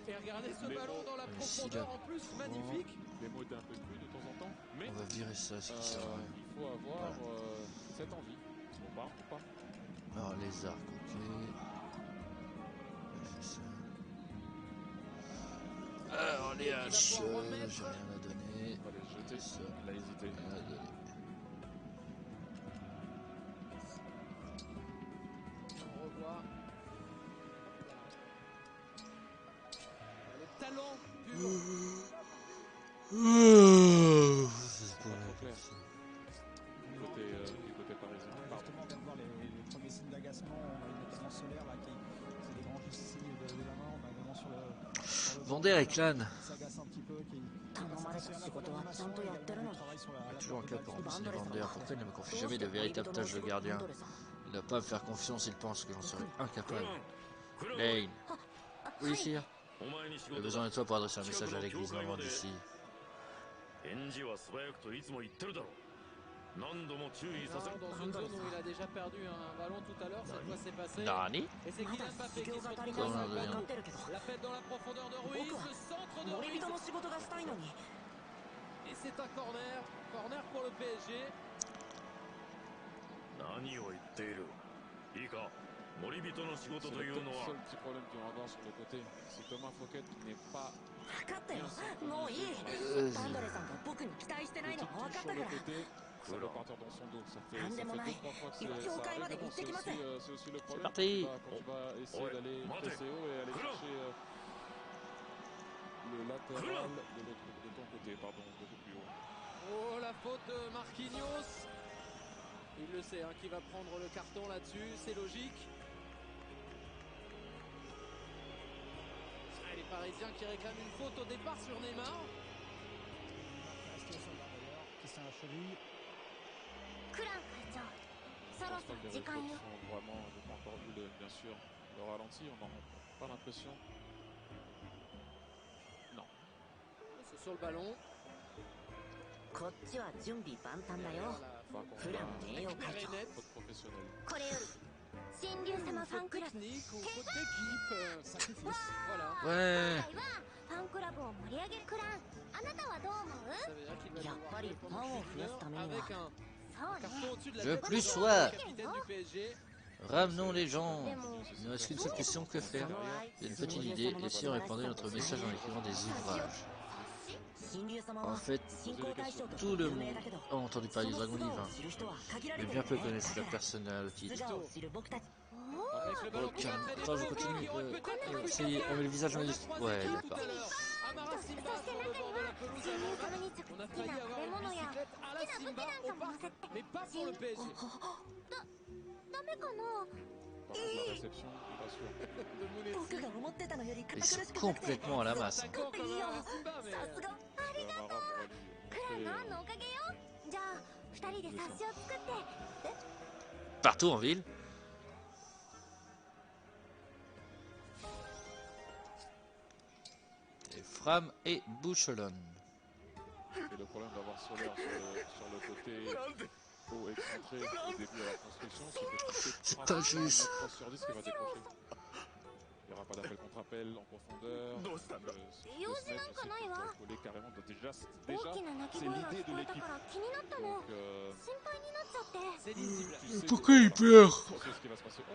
Et regardez ce ballon dans la profondeur en plus, magnifique. Les mots étaient un peu crus de temps en temps. Mais on va virer ça, ce qui sert à rien. Il faut avoir cette envie. On part ou pas. Alors les arcs, ok. Alors les haches, j'ai rien à donner. On va les jeter. Ça. Il a hésité. Rien à donner. On revoit le talent du C'est pas trop clair. Du côté parisien. Justement, on vient de voir les premiers signes d'agacement. On a eu notamment Solaire là, qui c'est des grands signes de la main. On a également sur le Vander et Clan. s'agace un petit peu. Toujours un cap pour remplacer Vander. Pourquoi il ne me confie jamais de véritables tâches de gardien? Il ne va pas me faire confiance, il pense que j'en serai incapable. Lane. Oui, sire. J'ai besoin de toi pour adresser un message à l'église maman d'ici. 何度も注意させ Non, dans une zone où il a déjà perdu un ballon tout à l'heure, cette fois c'est passé. Nani? Et c'est Kylian Mbappé qui se retrouve Comment dans le dire? ballon. La fête dans la profondeur de Ruiz, le centre de 森 Ruiz. 人の仕事がしたいのに Et c'est un corner. Corner pour le PSG. 何を言っている。いいか、森人の仕事 C'est とい le うのは seul petit problème qu'ils vont avoir sur le côté. C'est Thomas Fouquet qui n'est pas 分かったよもういいバンドレさんが僕に期待してないのは分かった sur か le ら côté. Ça peut partir dans son dos. Ça fait 何でもない 2-3 fois que 今 ça 教会 arrive. まで Mais 行 bon, ってきます c'est aussi le problème parti. quand tu vas essayer d'aller presser haut et aller chercher le latéral de ton côté, pardon, beaucoup plus haut. Oh, la faute de Marquinhos. Il le sait, hein, qui va prendre le carton là-dessus, c'est logique. Ah, les Parisiens qui réclament une faute au départ sur Neymar. Resté au sol là d'ailleurs, qui s'est un cheville. クラン会長そ Je ろ pense そ pas ろ que les 時間 réflexes よ sont vraiment, j'ai pas encore vu bien sûr le ralenti, on n'en a pas l'impression. Non. C'est sur le ballon. こっちは準備万端だよ Par contre, フラン名誉会 Récupéré 長 net. faute professionnelle. これより新竜様ファン Faute クラブ technique ou faute d'équipe. Sacrifice. Voilà. Ouais. ファンクラブを盛り上げるクランあなたはどう思う Ça veut dire qu'il va Y a devoir pas les jouer pendant points plus d'une au heure Fiesta avec Mania. un そうね carton au-dessus de la Je veux tête plus de soif. le capitaine du PSG. Ramenons les gens. でも Il ne reste qu'une seule question, que faire? その相 J'ai 手 une petite idée, et si on répondait à notre message en écrivant des ouvrages? 新竜様 En は fait, 信仰対象として tout le 有名 monde だけど a entendu そ parler の du dragon 素顔を divin, 知る人は限られ mais て bien る peu ね connaissent sa だから personnalité. 素顔を知る僕たち Avec le ballon qui va Aucun. traîner Attends, je Fouquet continue. qui aurait peut-être pu Si passer. on met le visage, on On a dit. croisé Ouais, qui tout d'accord. à l'heure Amara Simba sur le bord de la pelouse 新竜 avant 様 match. にちょっ On a と好き failli な avoir 食べ une 物や bicyclette à la Simba au parc, mais pas pour le PSG. ダメかな Par contre, la réception, pas sûr. De 僕 Mounetzi. が思ってたのより堅 Ils 苦 sont しくなくて complètement à la masse. Attaquant comme いいよ un Simba, mais さすが Amara pourra lui クランのあん montrer, のおかげよじゃあ二人で冊子を作って Partout en ville. Et Fram et Bouchelon. Et le problème d'avoir Solaire sur le côté haut excentré au début à la construction, c'est que pas juste. 3 sur 10 qui va décrocher. Il n'y aura pas d'appel contre appel en profondeur. Le snap, je sais que coller carrément. Déjà, 大きな鳴き c'est 声が l'idée 聞 de こえた l'équipe. から気になったの Donc, 心配になっちゃって c'est lisible. tu sais Pourquoi il pleure? tu sais ce qui va se passer. Oh,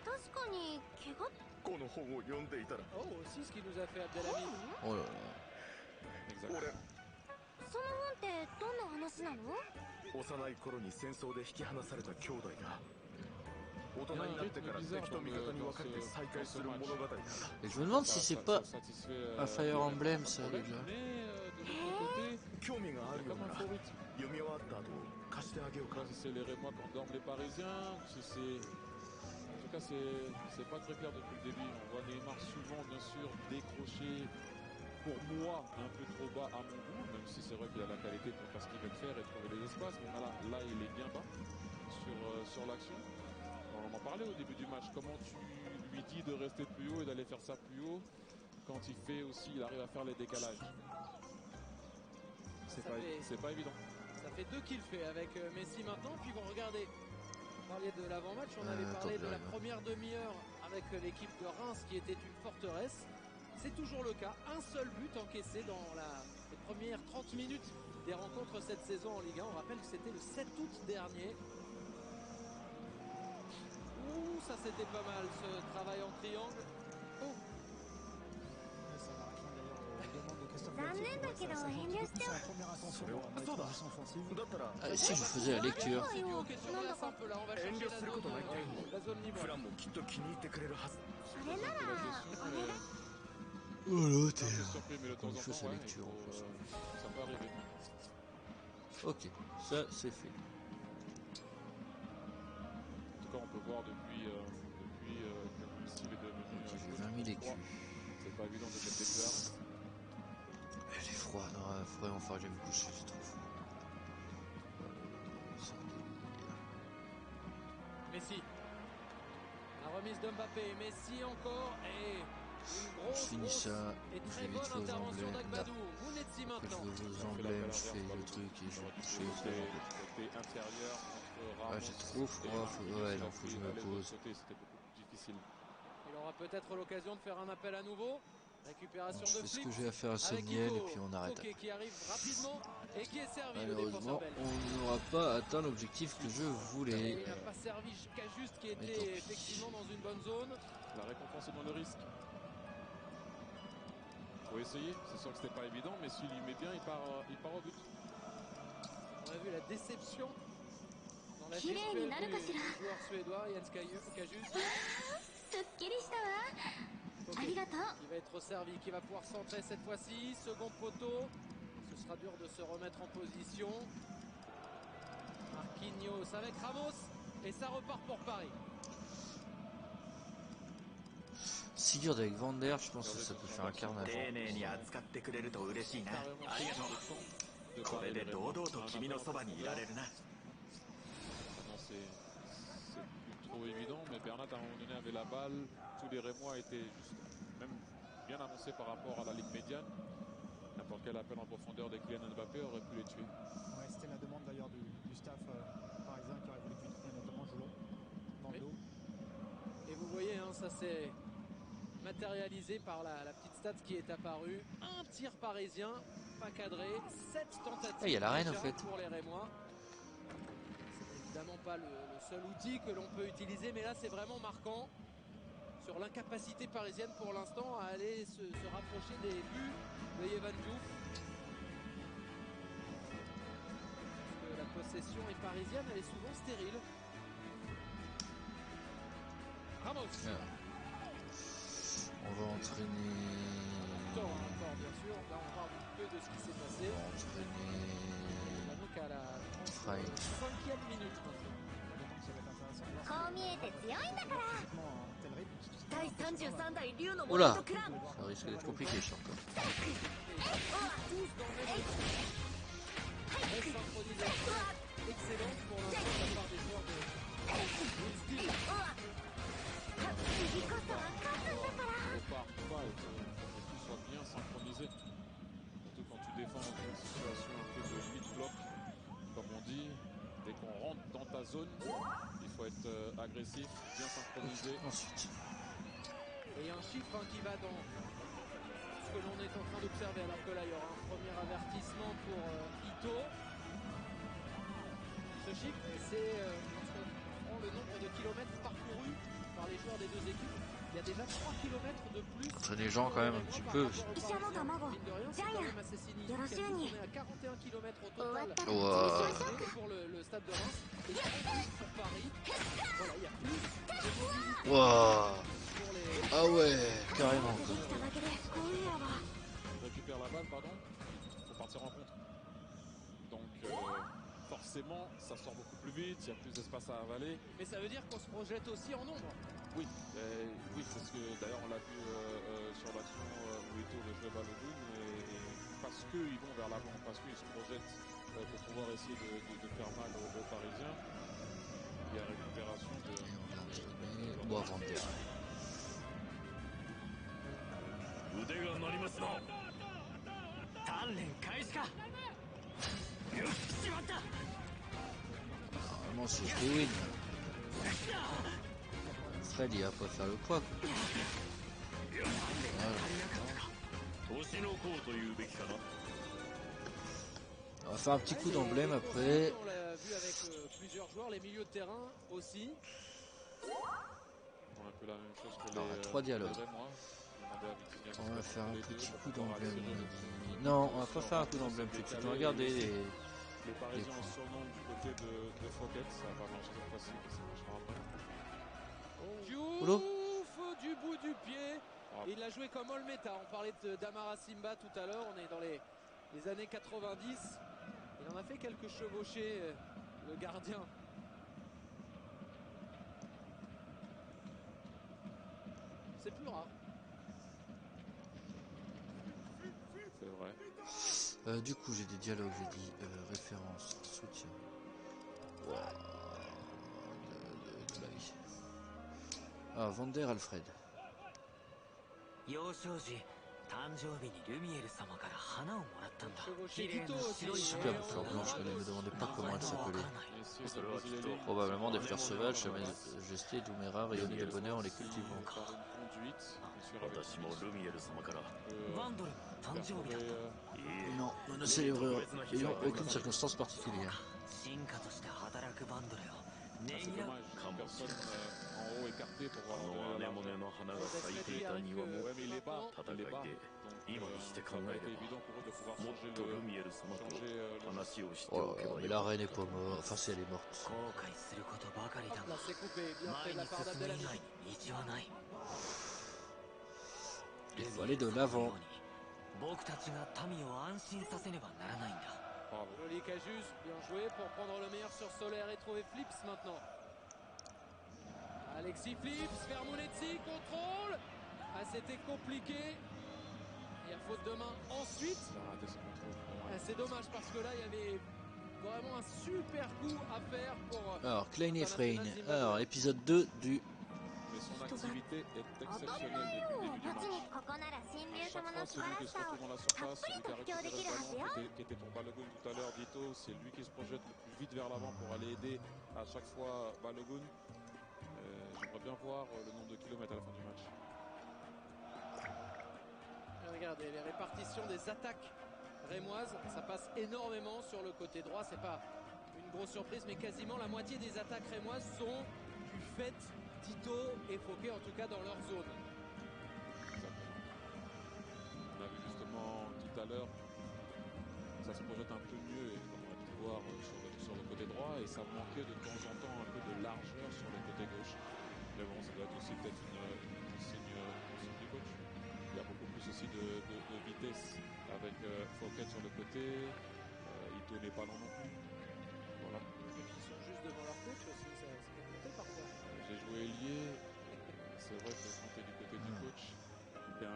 確かに怪我 この本を読んでいたら Oh, aussi ce qui nous a fait Abdelhamid. Oh là là. exact. 俺その本ってどんな話なの幼い頃に戦争で引き離された兄弟が大人になってから敵と味方に分かれて再会する物語だ。 Et je me demande si c'est pas satisfait, un Fire Emblem, ça, problème, déjà. mais de l'autre côté, 興味があるよう comme な un ら faux rythme. 読み終わった後貸してあげようか Je sais pas si c'est les Rémois quand dorment les Parisiens, si c'est... En tout cas, c'est pas très clair depuis le début. On voit Neymar souvent, bien sûr, décrocher, pour moi, un peu trop bas à mon goût, même si c'est vrai qu'il a la qualité pour faire ce qu'il veut faire et trouver les espaces. Mais là il est bien bas sur l'action. On en parlait au début du match. Comment tu lui dis de rester plus haut et d'aller faire ça plus haut quand il fait aussi, il arrive à faire les décalages. C'est pas évident. Ça fait 2 qu'il fait avec Messi maintenant. Puis bon, regardez, vous parliez de l'avant-match, on avait parlé de la première demi-heure avec l'équipe de Reims qui était une forteresse. C'est toujours le cas. Un seul but encaissé dans les premières 30 minutes des rencontres cette saison en Ligue 1. On rappelle que c'était le 7 août dernier. Ouh, ça c'était pas mal ce travail en triangle. Oh. C'est la réaction d'ailleurs aux demandes de Christophe 残 Galtier 念だ qui けど voit sa 遠慮して sa première intention dans la そうだ transition offensive. だったら Ah, si je faisais la lecture. C'est du hockey sur glace un peu là. On va chercher la zone libre. フランもきっと気に入ってくれるはず。それならお願い Oh là, t'es Un peu surpris, mais de temps Comme il en faut temps, sa ouais, lecture, il en faut, plus. ça peut arriver. Ok, ça c'est fait. En tout cas, on peut voir depuis que le style est devenu Ok, j'ai 20 000 écus. c'est pas évident de mettre des fleurs. Elle est froide, non, faut vraiment falloir que j'aille me coucher, c'est trop froid. Messi. La remise de Mbappé. Messi encore. Et Je finis ça, et je très vais vite bonne fait aux intervention emblèmes. Là, d'Agbadou. Munetsi je maintenant. vais aux emblèmes, je fais le truc et je vais coucher aux emblèmes. Côté intérieur entre Ramos. Ah, j'ai trop froid, ouais, non, faut que je me pose. C'était beaucoup plus difficile. Il aura peut-être l'occasion de faire un appel à nouveau. Récupération Bon, je de fais ce que Flip j'ai à faire à avec Somniel Ito et puis on arrête. Foké qui arrive rapidement et qui est servi, le Malheureusement, défenseur belge. on n'aura pas atteint l'objectif que je voulais. Et il n'a pas servi Cajuste qui tant était pis. effectivement dans une bonne zone. La récompense est dans le risque. Faut essayer, c'est sûr que c'était pas évident, mais s'il y met bien, il part au but. On a vu la déception dans la 綺麗に gestuelle なるかし du ら。 joueur suédois Jens Cajuste. すっきりしたわ。ありがとう。 Qui va être servi, qui va pouvoir centrer cette fois-ci. Second poteau. Ce sera dur de se remettre en position. Marquinhos avec Ramos. Et ça repart pour Paris. Si dur avec Vander, je pense que ça peut faire un carnage. 丁寧に扱ってくれると嬉しいな。ありがとう。これで堂々と君のそばにいられるな。 Non, c'est plus trop évident, mais Bernat à un moment donné avait la balle. Tous les Rémois étaient juste, même bien avancés par rapport à la ligne médiane. N'importe quel appel en profondeur de Kylian Mbappé aurait pu les tuer. Ouais, c'était la demande d'ailleurs du staff parisien qui aurait voulu tuer notamment Jolon dans le dos. Et vous voyez, hein, ça s'est matérialisé par la petite stat qui est apparue. Un tir parisien, pas cadré, 7 tentatives Ah, il y a la reine, déjà en fait. pour les Rémois. C'est évidemment pas le seul outil que l'on peut utiliser, mais là c'est vraiment marquant sur l'incapacité parisienne pour l'instant à aller se rapprocher des buts de Yevan Diouf. Parce que la possession est parisienne, elle est souvent stérile. Ramos. On va entraîner. Encore bien sûr, là on parle un peu de ce qui s'est passé. On va entraîner. Donc à la Frein. 35e minute maintenant. こう見えて強いんだから。第33代竜の Oula, 元クラン。 ça risque d'être compliqué, je sens pas. Synchronisation excellente pour l'instant de la part des joueurs de Wolfsburg. 次こそは勝つんだから。 On part pas, il faut que tout soit bien synchronisé. Surtout quand tu défends dans une situation un peu de mid-block, comme on dit. Dès qu'on rentre dans ta zone, il faut être agressif, bien synchronisé. Ensuite. Et un chiffre qui va dans ce que l'on est en train d'observer, alors que là il y aura un premier avertissement pour Ito. Ce chiffre, c'est lorsqu'on prend le nombre de kilomètres parcourus par les joueurs des deux équipes. Il y a déjà 3 km de plus. Entraîner les gens quand même un petit peu. 医者の卵。 Mine de rien, c'est quand même assez significatif. よろしゅうに。 On est à 41 km au 終わ total ったらこっちにしましょうか。 pour le stade de Reims. Et en plus pour Paris, voilà, il y a plus de mobilité Waouh. pour les... Ah ouais, carrément. できただけで光栄やわ。 On récupère la balle, pardon, pour partir en contre. Donc forcément, ça sort beaucoup plus vite, il y a plus d'espace à avaler. Mais ça veut dire qu'on se projette aussi en nombre. Oui, oui, c'est ce que d'ailleurs on l'a vu sur l'action où Ito veut jouer Balogun, et parce qu'ils vont vers l'avant, parce qu'ils se projettent pour pouvoir essayer de faire mal aux Parisiens. Il y a récupération de... Bon, Vander. 腕が鳴りますな。鍛錬開始か。よし、しまった。 Normalement, c'est Fluid. Fred, il va pas faire le poids. Quoi. On va faire un petit coup d'emblème après. On l'a vu avec plusieurs joueurs, les milieux de terrain aussi. On a un peu la même chose que Alors, les 3 dialogues. Rémois. On va faire un petit coup d'emblème. Non, on va pas faire un coup d'emblème tout de suite. On va regarder les... Les Parisiens ont surnom du côté de Fouquet, ça va marcher cette fois-ci, mais ça marchera après. Diouf du bout du pied. Il a joué comme Olmeta. On parlait d'Amara Simba tout à l'heure. On est dans les années 90. Il en a fait quelques chevauchés, le gardien. C'est plus rare. C'est vrai. Du coup, j'ai des dialogues, j'ai dit référence, soutien. Wow. Ah, Vander Alfred. 幼少時誕生日にルミエル様から花をもらったんだ。 Chevauché Tito aussi. Superbe fleur blanche, mais ne me demandez pas comment elle s'appelait. Probablement des fleurs sauvages, Sa Majesté Doumera rayonnait de bonheur en les cultivant. 私もルミエル様からバンドルの誕生日だった。 Non, nous ne célébrons aucune circonstance particulière. 進化として働くバンドレをねぎらうかもしれない。あのアネモネの花が咲いていた庭も戦いで今にして考えればもっとルミエル様と話をしてお Oh け là là, ば mais よ la かった。 reine est pas morte, enfin si elle est morte. 後悔することばかりだ Hop が là, c'est coupé. Bien fait 前 de に la part 進む以 d'Abdelhamid. 外に道はない。 Il faut aller de l'avant. 僕たちが民を安心させねばならないんだ。 Joli Cajus, bien joué pour prendre le meilleur sur Solaire et trouver Flips maintenant. Alexis Flips vers Mounetzi, contrôle. Ah, c'était compliqué. Il y a faute de main ensuite. Ah, c'est dommage parce que là il y avait vraiment un super coup à faire pour. Alors, Klein et Frein. Alors, épisode 2 du. Mais son activité est exceptionnelle depuis le début du match. ここなら神竜 Chaque 様の fois, 素 celui 晴 qui らし se さを retrouve dans la たっ surface, ぷり celui と qui a 布教で récupéré き le るはず ballon, よ。 qui était ton Balogun tout à l'heure, Dito, c'est lui qui se projette le plus vite vers l'avant pour aller aider à chaque fois Balogun. J'aimerais bien voir le nombre de kilomètres à la fin du match. Et regardez les répartitions des attaques rémoises, ça passe énormément sur le côté droit. C'est pas une grosse surprise, mais quasiment la moitié des attaques rémoises sont du fait Tito et Fouquet, en tout cas dans leur zone. On a vu justement tout à l'heure, ça se projette un peu mieux, et comme on a pu le voir sur le côté droit, et ça manquait de temps en temps un peu de largeur sur le côté gauche. Mais bon, ça doit être aussi peut-être une consigne du coach. Il y a beaucoup plus aussi de vitesse avec Fouquet sur le côté, Ito n'est pas lent non plus. Voilà. Et puis ils sont juste devant leur coach aussi, ça peut compter parfois. J'ai joué ailier, c'est vrai que quand tu es du côté du coach, bien,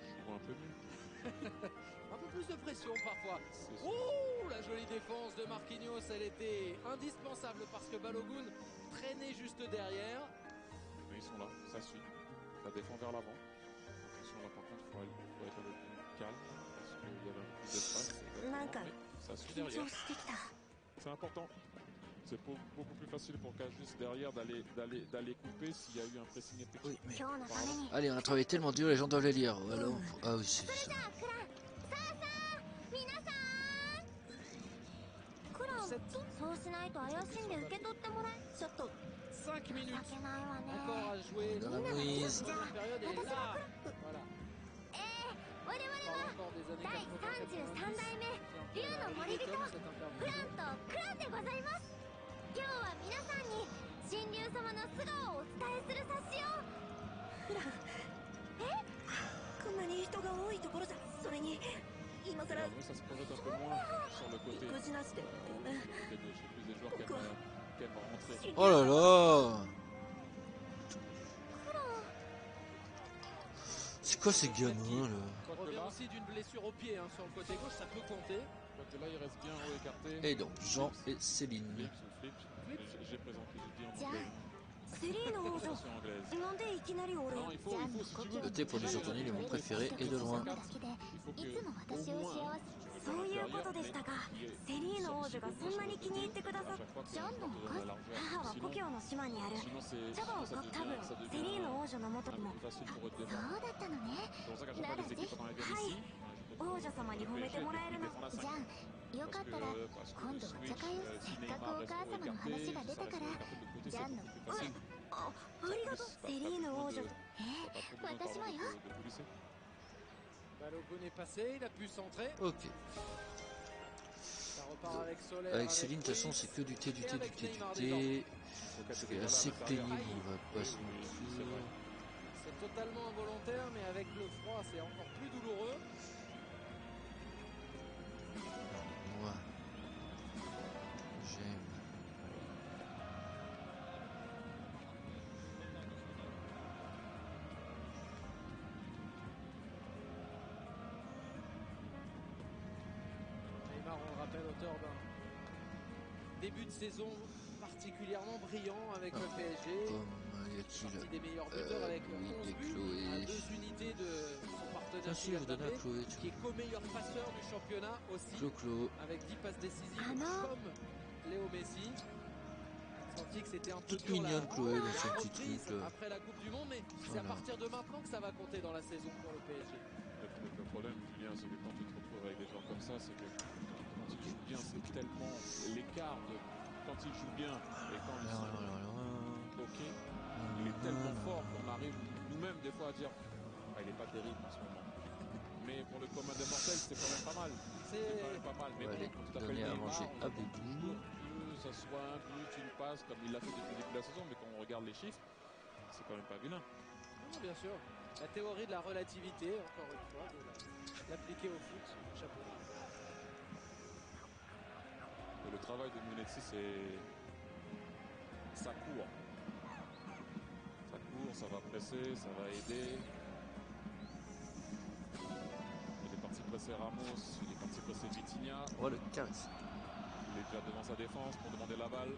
tu joues un peu mieux. Un peu plus de pression parfois. C'est sûr. Oh, la jolie défense de Marquinhos, elle était indispensable parce que Balogun traînait juste derrière. Mais ils sont là, ça suit, ça défend vers l'avant. Attention là par contre, il faut être un peu plus calme parce qu'il y avait un peu plus d'espace. Mais ça suit 緊 derrière. 張してきた。 C'est important. C'est beaucoup plus facile pour Cajus derrière d'aller couper s'il y a eu un pressing effectif. Oui, mais... 今日のために。 Allez, on a travaillé tellement dur, les gens doivent les lire. Alors... Ah oui, c'est それ ça. じゃあクラン、さあさあ皆さん。クラン、そうしないと怪しんで受け取ってもらえ。ちょっと 5 minutes 情けないわね。 encore à jouer. Dans la La Moïse. première période est là. Voilà. 我々 On parle は encore des années 第 80, 33代目 90. 竜の森人 Cette クラ interview. ンとクランでございます。今日は皆さんに神竜様の素顔をお伝えする冊子を。フラン、こんなに人が多いところじゃ、それに今さら Regardez, ça se projette un peu moins sur le côté. 育児なしでごめん。 Côté gauche, il y a plus des joueurs qui aiment rentrer. Oh là là! C'est quoi ces gamins là? On revient aussi d'une blessure au pied sur le côté gauche, ça peut compter. Quoique là, il reste bien haut écarté. Et donc, Jean et Céline. Flips. J'ai présenté, j'ai dit en じゃあ anglais. セリーヌ王女 Version anglaise. なんでいきなり俺 Non, il faut, si tu veux. Notez pour les entenus, les mots préférés et de loin. Il faut que, いつも私 au を moins, 幸せ。 tu そう veux いう bien ことでしたか。セリーヌ王女がそんなに気に入ってくださっ à chaque fois que ジョンのお tu 母 donnes さ la ん、 largeur. 母は故 Sinon, 郷の島にある。 sinon 多分 ça 多分 devient セリーヌ un 王女の元 peu にも plus facile pour eux de そう défendre. だったのね。 C'est pour ça qu'à chaque fois, les équipes pendant la guerre Hi. ici, 王女様に褒めてもらえるの。défendre à じ 5. ゃあよかったら Parce que 今 le 度お switch, 茶会を si せっかく Neymar お reste 母 au 様の écarté, 話が si 出 ça た reste から au écarté de côté, ジ c'est ャンの beaucoup plus facile. ありがとうセリーヌ王女。私もよ。 Balogun est passé, il a pu centrer. Ok. Ça repart avec Solaire. Avec Céline, de toute façon, c'est que du thé, du thé, du thé, du thé. C'est assez pénible, on va pas se mentir. C'est totalement involontaire, mais avec le froid, c'est encore plus douloureux. Moi, j'aime. Neymar, on le rappelle, auteur d'un début de saison particulièrement brillant avec le PSG. Partie des meilleurs buteurs avec 11 buts à 2 unités de son partenaire Chloé, qui est co-meilleur passeur du championnat aussi, avec 10 passes décisives comme Léo Messi. Senti que c'était un peu toute mignonne Chloé dans son petit truc après la Coupe du Monde, mais c'est à partir de maintenant que ça va compter dans la saison pour le PSG. Le problème, Julien, c'est que quand tu te retrouves avec des joueurs comme ça, c'est que quand ils jouent bien, c'est tellement l'écart de quand ils jouent bien et quand ils sont ok, il est tellement fort qu'on arrive nous-mêmes des fois à dire il n'est pas terrible en ce moment. Mais pour le commun des mortels, c'est quand même pas mal. C'est quand même pas mal. Mais bon, quand tu t'appelles Neymar, on attend toujours que ça soit un but, une passe, comme il l'a fait depuis le début de la saison. Mais quand on regarde les chiffres, c'est quand même pas vilain. Non, bien sûr. La théorie de la relativité, encore une fois, de l'appliquer au foot, chapeau. Et le travail de Munetsi, c'est... ça court. Ça court, ça va presser, ça va aider. Il est parti presser Ramos, il est parti presser Vitinha. Oh, le caresse. Il est déjà devant sa défense pour demander la balle.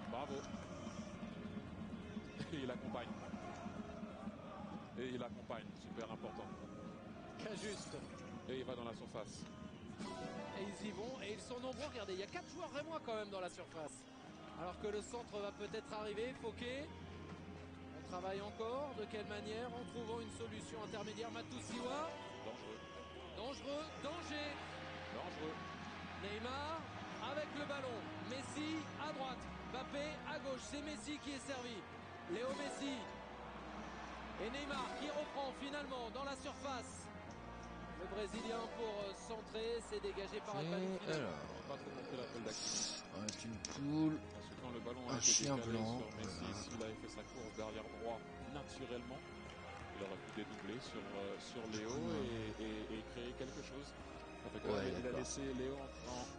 Bravo. Et il accompagne. Et il accompagne, super important. Juste. Et il va dans la surface. Et ils y vont, et ils sont nombreux. Regardez, il y a 4 joueurs rémois quand même dans la surface. Alors que le centre va peut-être arriver. Fouquet. On travaille encore. De quelle manière? En trouvant une solution intermédiaire. Matoussiwa. Dangereux. Danger. Dangereux. Neymar avec le ballon. Messi à droite. Mbappé à gauche. C'est Messi qui est servi. Léo Messi. Et Neymar qui reprend finalement dans la surface. Le Brésilien pour centrer, c'est dégagé par Albani. Pas trop montré l'appel d'Akimi. Une poule, parce que quand le ballon a un chien blanc. Sur Messi, s'il avait fait sa course derrière droit naturellement, il aurait pu dédoubler sur Léo et créer quelque chose. Il a laissé Léo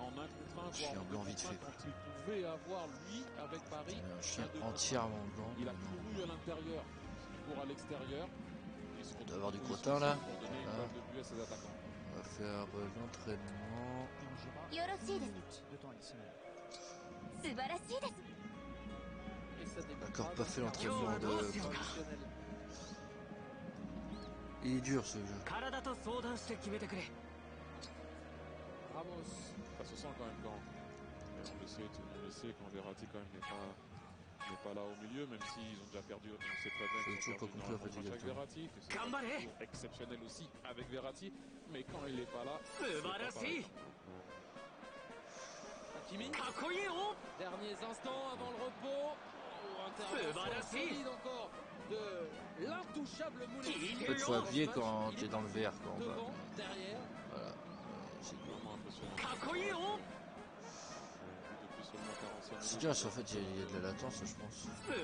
en 1 contre 1, voire en 2 contre 1 quand il pouvait avoir lui avec Paris. Un chien entièrement blanc. Il a couru à l'intérieur, il court à l'extérieur. On doit avoir du crottin là. Pour donner une balle de but à ses attaquants. On va faire l'entraînement. Encore pas fait l'entraînement de... Il est dur ce jeu. Ramos. Ça se sent quand même quand... On le sait, tout le monde le sait, quand Verratti quand même n'est pas là au milieu, même s'ils ont déjà perdu, on sait très bien qu'ils ont perdu énormément avec Verratti, que c'est un tour exceptionnel aussi avec Verratti, mais quand il n'est pas là, c'est pas pareil. Hakimi. Derniers instants avant le repos. Intervention solide encore de l'intouchable Moulin. En fait, faut appuyer quand tu es dans le vert. Devant, derrière. Voilà. C'est vraiment impressionnant. C'est dur, en fait, il y a de la latence, je pense. Il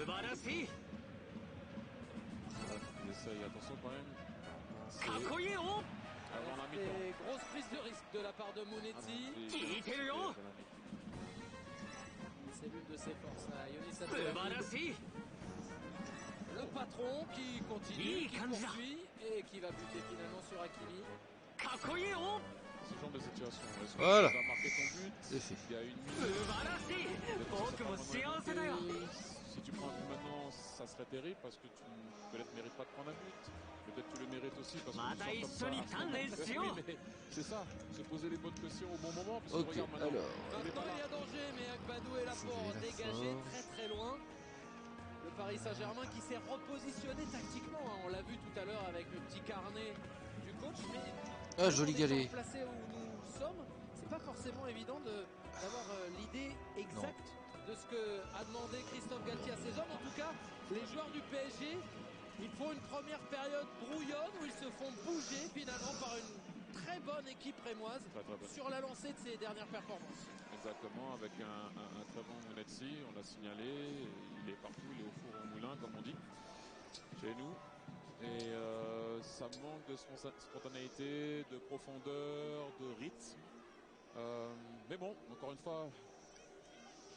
essaye, attention quand même. Avant la mi-temps. Des grosses prises de risque de la part de Munetsi. C'est l'une de ses forces à Yonis Abdelhamid. Le patron qui continue, qui poursuit et qui va buter finalement sur Hakimi. Ce genre de situation, est-ce que voilà. tu vas marquer ton but? Il y a une minute. Si tu prends un but maintenant, ça serait terrible parce que tu peut-être mérites pas de prendre un but. Peut-être tu le mérites aussi parce que tu sors comme ça. Mais c'est ça, se poser les bonnes questions au bon moment. Parce que regarde maintenant, maintenant il y a danger, mais Agbadou est là pour dégager très très loin. Le Paris Saint-Germain qui s'est repositionné tactiquement. On l'a vu tout à l'heure avec le petit carnet du coach, mais joli galet. Placé où nous sommes, c'est pas forcément évident d'avoir l'idée exacte de ce que a demandé Christophe Galtier à ses hommes. En tout cas, les joueurs du PSG, ils font une première période brouillonne où ils se font bouger finalement par une très bonne équipe rémoise sur la lancée de ses dernières performances. Exactement, avec un très bon Munetsi, on l'a signalé, il est partout, il est au four au moulin comme on dit chez nous. Et ça manque de spontanéité, de profondeur, de rythme. Mais bon, encore une fois,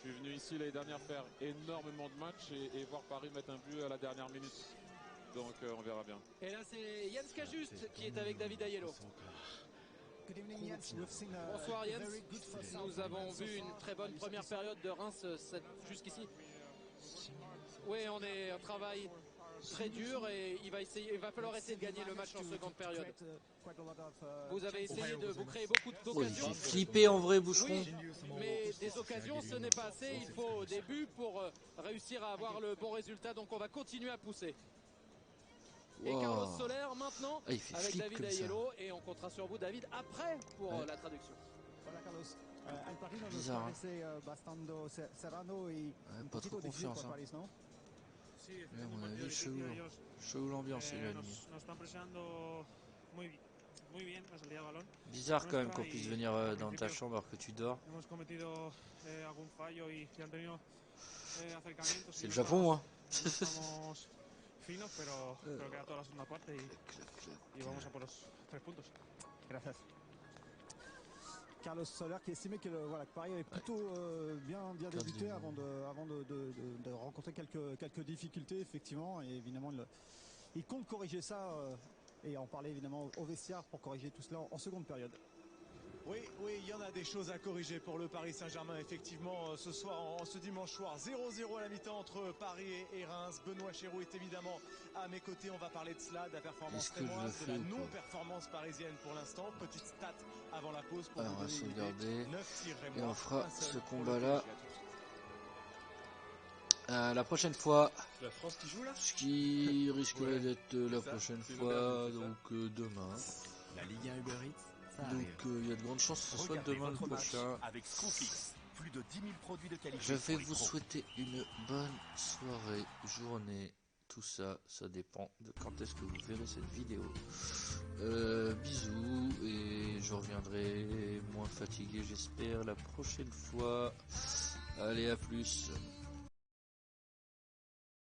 je suis venu ici l'année dernière faire énormément de matchs et voir Paris mettre un but à la dernière minute. Donc on verra bien. Et là c'est Jens Cajuste qui est avec David Aiello. Bonsoir Jens, nous avons vu une très bonne première période de Reims jusqu'ici. Oui, on est un travail très dur et il va falloir essayer de gagner le match en seconde période. Vous avez essayé de vous créer beaucoup Oh, il d'occasions. fait flipper en vrai, Boucheron. Oui, mais des occasions, ce n'est pas assez. Il faut des buts pour réussir à avoir le bon résultat. Donc on va continuer à pousser. Et Carlos Soler maintenant il fait avec flip David comme ça. Aiello. Et on comptera sur vous, David, après pour la traduction. Voilà, Carlos. El partido nos Bizarre, parece bastante cerrado y un pas trop poquito difícil confiance, pour hein. Paris, non? Sí, Là, à mon avis, chelou l'ambiance, il a mis. nos están presionando muy bien la salida de balón. Bizarre quand même qu'on puisse venir dans ta chambre alors que tu dors. Hemos cometido algún fallo y han tenido acercamientos. C'est le Japon, hein. Estamos finos, pero queda toda la segunda parte y vamos a por los 3 puntos. Gracias. Carlos Soler qui estimait que Paris avait plutôt bien débuté avant de rencontrer quelques difficultés effectivement, et évidemment il compte corriger ça et en parler évidemment au vestiaire pour corriger tout cela en seconde période. Oui, il y en a des choses à corriger pour le Paris Saint-Germain, effectivement, ce soir, ce dimanche soir, 0-0 à la mi-temps entre Paris et Reims. Benoît Chéroux est évidemment à mes côtés, on va parler de cela, de la performance rémoise, de la non-performance parisienne pour l'instant. Petite stat avant la pause pour vous donner une idée. 9 tirs rémois, et on fera ce combat-là la prochaine fois. C'est la France qui joue là? Ce qui risquerait d'être la prochaine fois, donc demain. La Ligue 1 Uber Eats. Donc il y a de grandes chances que ce soit demain le prochain. Avec Screwfix, plus de 10 000 produits de qualité. Je vais vous souhaiter une bonne soirée, journée, tout ça, ça dépend de quand est-ce que vous verrez cette vidéo. Bisous, et je reviendrai moins fatigué j'espère la prochaine fois. Allez, à plus.